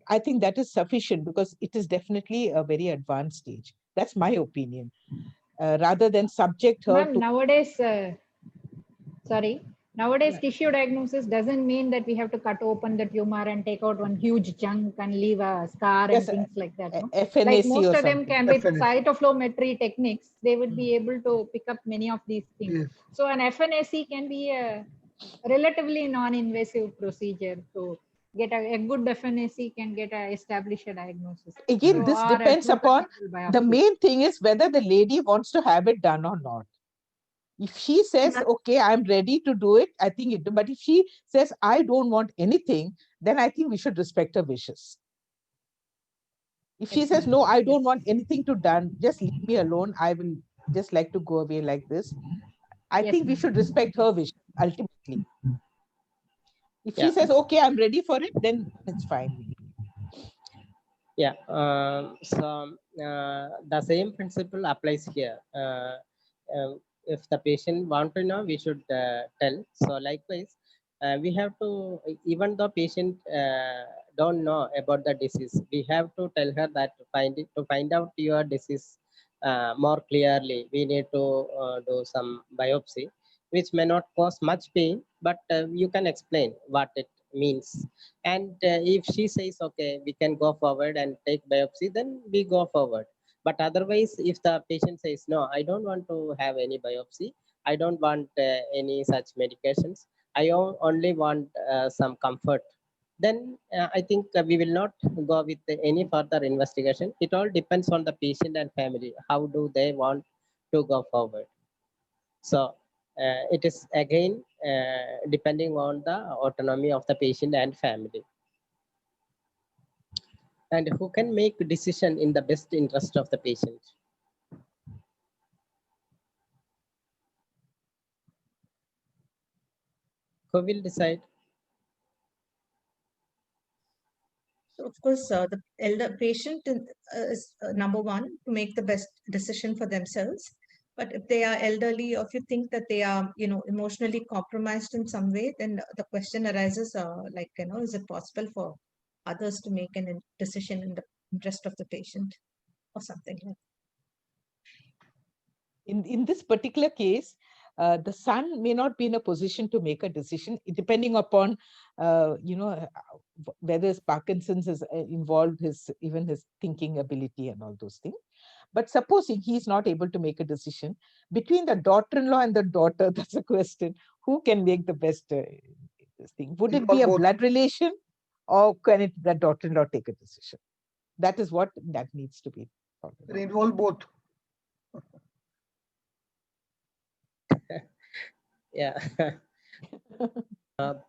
B: I think that is sufficient, because it is definitely a very advanced stage. That's my opinion. Rather than subject her
C: Ma'am,
B: to.
C: nowadays, nowadays
B: Yeah.
C: tissue diagnosis doesn't mean that we have to cut open the tumor and take out one huge chunk and leave a scar and
B: Yes,
C: things like that. No?
B: FNAC
C: Like most
B: or
C: of them
B: something.
C: can be
E: FNAC.
C: cytoflowmetry techniques. They would be able to pick up many of these things.
E: Yes.
C: So an FNAC can be a relatively non-invasive procedure to get a good FNAC can establish a diagnosis.
B: Again,
C: So,
B: this
C: or a
B: depends upon
C: fluorocentrifugal
B: the
C: biopsy.
B: main thing is whether the lady wants to have it done or not. If she says, okay, I'm ready to do it, I think it, but if she says, I don't want anything, then I think we should respect her wishes. If she says, no, I don't want anything to done, just leave me alone, I will just like to go away like this, I think we should respect her wish ultimately. If she says, okay, I'm ready for it, then it's fine.
A: Yeah, the same principle applies here. If the patient want to know, we should tell. So likewise, we have to, even though patient don't know about the disease, we have to tell her that to find out your disease more clearly, we need to do some biopsy, which may not cause much pain, but you can explain what it means. And if she says, okay, we can go forward and take biopsy, then we go forward. But otherwise, if the patient says, no, I don't want to have any biopsy, I don't want any such medications, I only want some comfort, then I think we will not go with any further investigation. It all depends on the patient and family. How do they want to go forward? So it is again depending on the autonomy of the patient and family. And who can make a decision in the best interest of the patient? Who will decide?
F: So of course, the elder patient is number one to make the best decision for themselves. But if they are elderly, or if you think that they are, emotionally compromised in some way, then the question arises, is it possible for others to make a decision in the interest of the patient, or something like that?
B: In this particular case, the son may not be in a position to make a decision, depending upon, whether his Parkinson's is involved, even his thinking ability and all those things. But supposing he's not able to make a decision, between the daughter-in-law and the daughter, that's a question, who can make the best thing? Would it be a blood relation, or can the daughter-in-law take a decision? That is what that needs to be.
E: They involve both.
A: Yeah.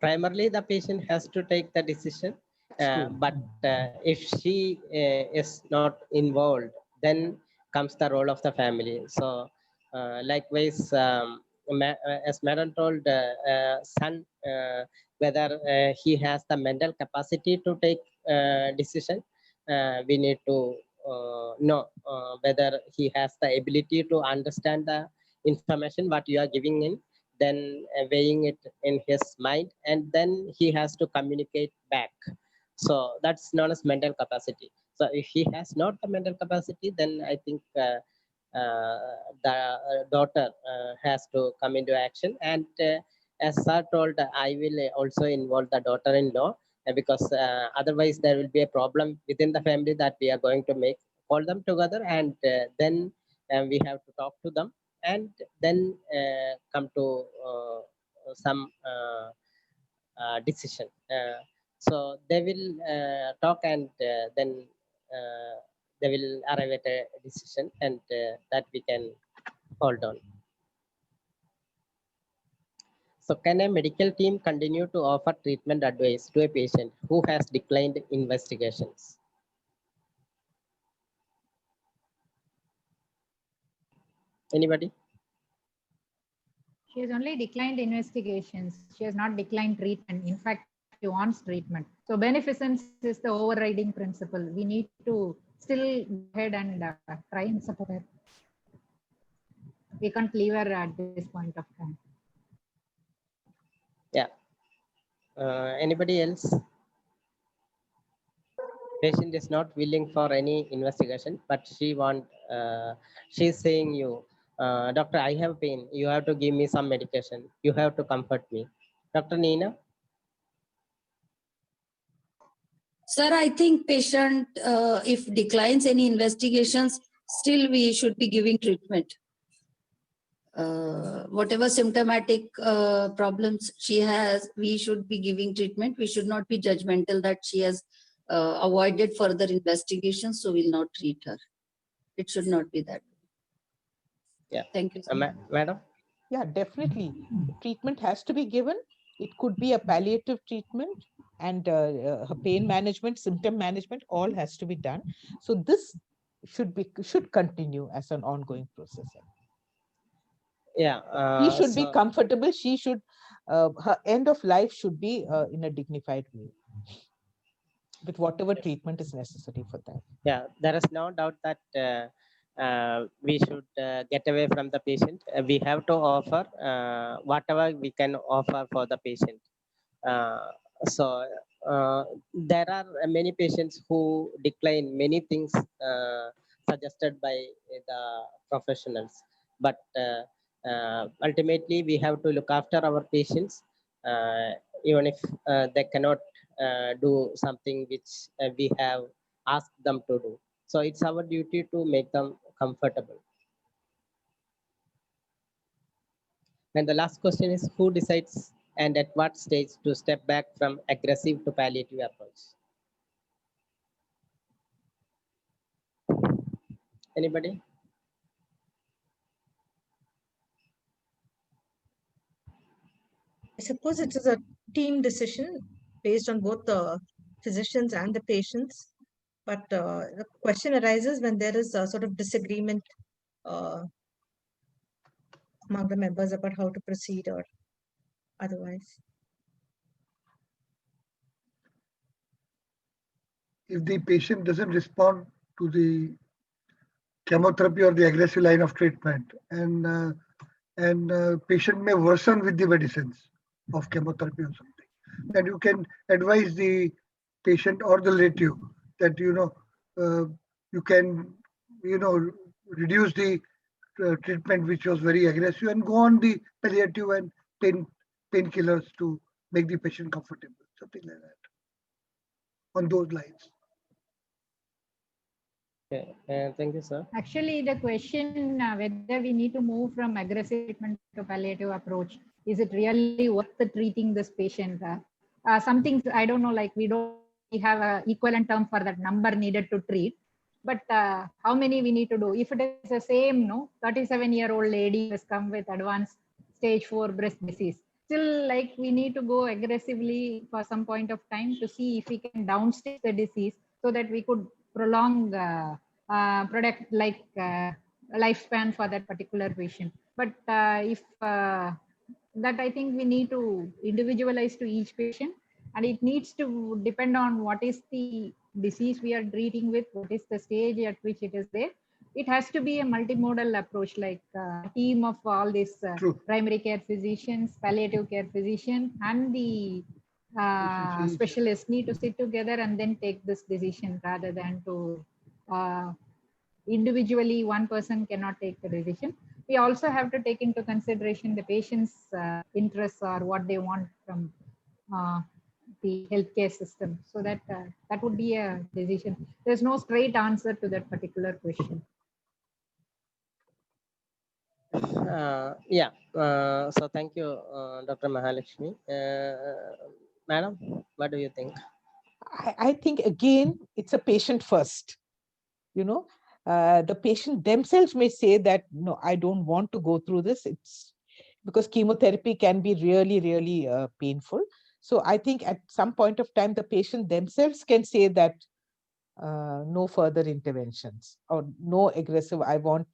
A: Primarily, the patient has to take the decision. But if she is not involved, then comes the role of the family. So likewise, as Madam told, son, whether he has the mental capacity to take decision, we need to know whether he has the ability to understand the information what you are giving in, then weighing it in his mind, and then he has to communicate back. So that's known as mental capacity. So if he has not the mental capacity, then I think the daughter has to come into action. And as sir told, I will also involve the daughter-in-law, because otherwise there will be a problem within the family that we are going to call them together, and then we have to talk to them, and then come to some decision. So they will talk, and then they will arrive at a decision, and that we can hold on. So can a medical team continue to offer treatment advice to a patient who has declined investigations? Anybody?
C: She has only declined investigations. She has not declined treatment. In fact, she wants treatment. So beneficence is the overriding principle. We need to still go ahead and try and support her. We can't leave her at this point of time.
A: Yeah. Anybody else? Patient is not willing for any investigation, but she's saying you, doctor, I have pain. You have to give me some medication. You have to comfort me. Dr. Neena?
G: Sir, I think patient, if declines any investigations, still we should be giving treatment. Whatever symptomatic problems she has, we should be giving treatment. We should not be judgmental that she has avoided further investigation, so we'll not treat her. It should not be that.
A: Yeah.
G: Thank you.
A: Madam?
B: Yeah, definitely. Treatment has to be given. It could be a palliative treatment, and her pain management, symptom management, all has to be done. So this should continue as an ongoing process.
A: Yeah.
B: She should be
A: So
B: comfortable. She should, her end of life should be in a dignified way, with whatever treatment is necessary for that.
A: yeah, there is no doubt that we should get away from the patient. We have to offer whatever we can offer for the patient. Uh, so there are many patients who decline many things suggested by the professionals, but ultimately we have to look after our patients, even if they cannot do something which we have asked them to do. So it's our duty to make them comfortable. And the last question is, who decides and at what stage to step back from aggressive to palliative approach? Anybody?
F: I suppose it is a team decision based on both the physicians and the patients. But the question arises when there is a sort of disagreement uh, among the members about how to proceed or otherwise.
E: If the patient doesn't respond to the chemotherapy or the aggressive line of treatment, and patient may worsen with the medicines of chemotherapy or something, then you can advise the patient or the relative that you can reduce the treatment which was very aggressive and go on the palliative and painkillers to make the patient comfortable, something like that, on those lines.
A: Okay, thank you, sir.
C: Actually, the question whether we need to move from aggressive treatment to palliative approach, is it really worth treating this patient? Some things, I don't know, like we have a equivalent term for that number needed to treat, but how many we need to do? If it is the same, 37-year-old lady has come with advanced stage 4 breast disease, still like we need to go aggressively for some point of time to see if we can downstage the disease so that we could prolong product like lifespan for that particular patient. But if that, I think we need to individualize to each patient, and it needs to depend on what is the disease we are treating with, what is the stage at which it is there. It has to be a multimodal approach, like a team of all these primary care physicians, palliative care physician, and the specialists need to sit together and then take this decision, rather than to individually one person cannot take the decision. We also have to take into consideration the patient's interests or what they want from the healthcare system. So that that would be a decision. There's no straight answer to that particular question.
A: Yeah. So thank you, Dr. Mahalakshmi. Madam, what do you think?
B: I think again, it's a patient first. The patient themselves may say that, no, I don't want to go through this. It's because chemotherapy can be really, really painful. So I think at some point of time, the patient themselves can say that no further interventions or no aggressive, I want,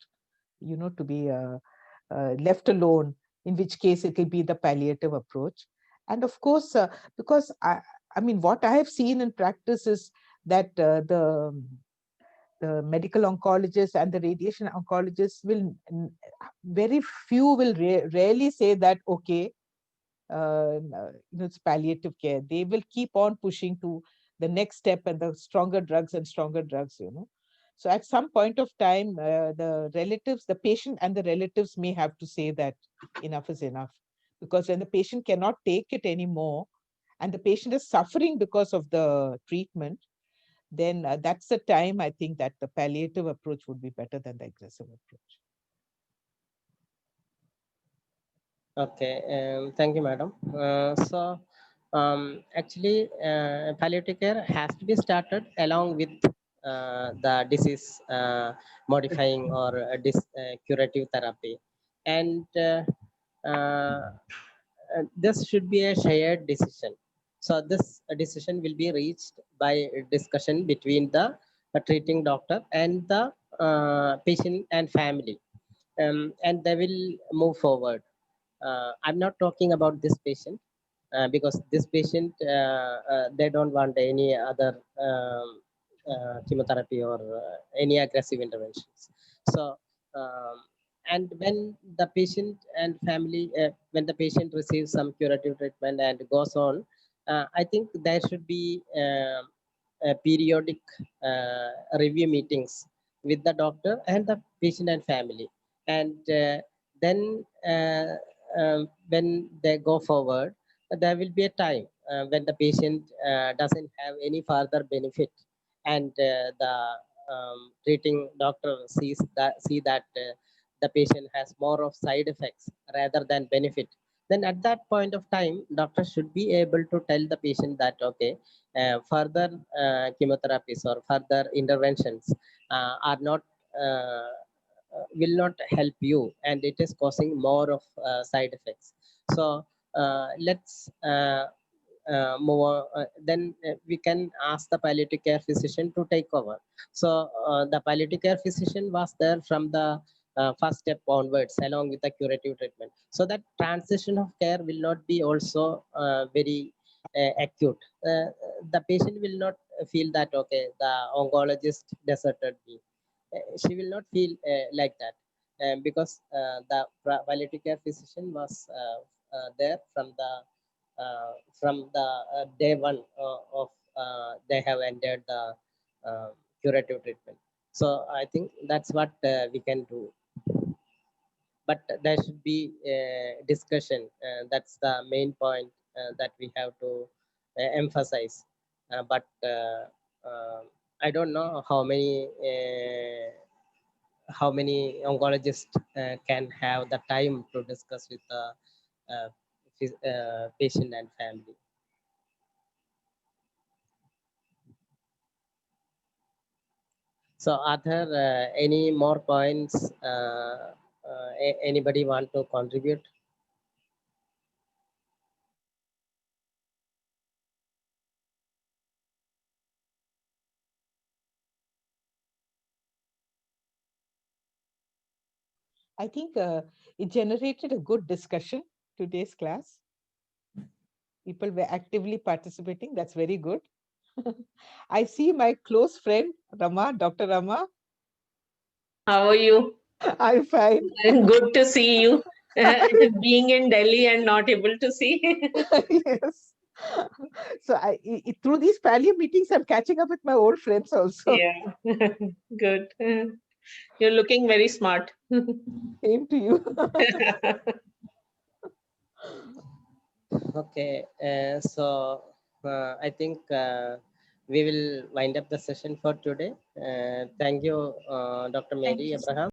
B: to be left alone, in which case it will be the palliative approach. And of course, because I mean, what I have seen in practice is that the medical oncologists and the radiation oncologists will, very few will rarely say that, okay, it's palliative care. They will keep on pushing to the next step and the stronger drugs and stronger drugs, So at some point of time, the relatives, the patient and the relatives may have to say that enough is enough. Because when the patient cannot take it anymore and the patient is suffering because of the treatment, then that's the time I think that the palliative approach would be better than the aggressive approach.
A: Okay, thank you, madam. Actually, palliative care has to be started along with the disease modifying or curative therapy. And this should be a shared decision. So this decision will be reached by a discussion between the treating doctor and the patient and family, and they will move forward. I'm not talking about this patient because this patient, they don't want any other chemotherapy or any aggressive interventions. So, and when the patient and family, when the patient receives some curative treatment and goes on, I think there should be periodic review meetings with the doctor and the patient and family. And then when they go forward, there will be a time when the patient doesn't have any further benefit, and the treating doctor see that the patient has more of side effects rather than benefit. Then at that point of time, doctor should be able to tell the patient that, okay, further chemotherapies or further interventions are not will not help you, and it is causing more of side effects. So let's move on. Then we can ask the palliative care physician to take over. So the palliative care physician was there from the first step onwards along with the curative treatment. So that transition of care will not be also very acute. The patient will not feel that, okay, the oncologist deserted me. She will not feel like that, because the palliative care physician was there from the day one of they have entered the curative treatment. So I think that's what we can do. But there should be a discussion. That's the main point that we have to emphasize. But I don't know how many oncologists can have the time to discuss with the patient and family. So are there any more points anybody want to contribute?
B: I think it generated a good discussion, today's class. People were actively participating. That's very good. I see my close friend, Rama, Dr. Rama.
H: How are you?
B: I'm fine.
H: Good to see you. Being in Delhi and not able to see.
B: Yes. So through these pallium meetings, I'm catching up with my old friends also.
H: Yeah, good. You're looking very smart.
B: Same to you.
A: Okay, so I think we will wind up the session for today. Thank you, Dr. Mary
F: you, sir.
A: Abraham.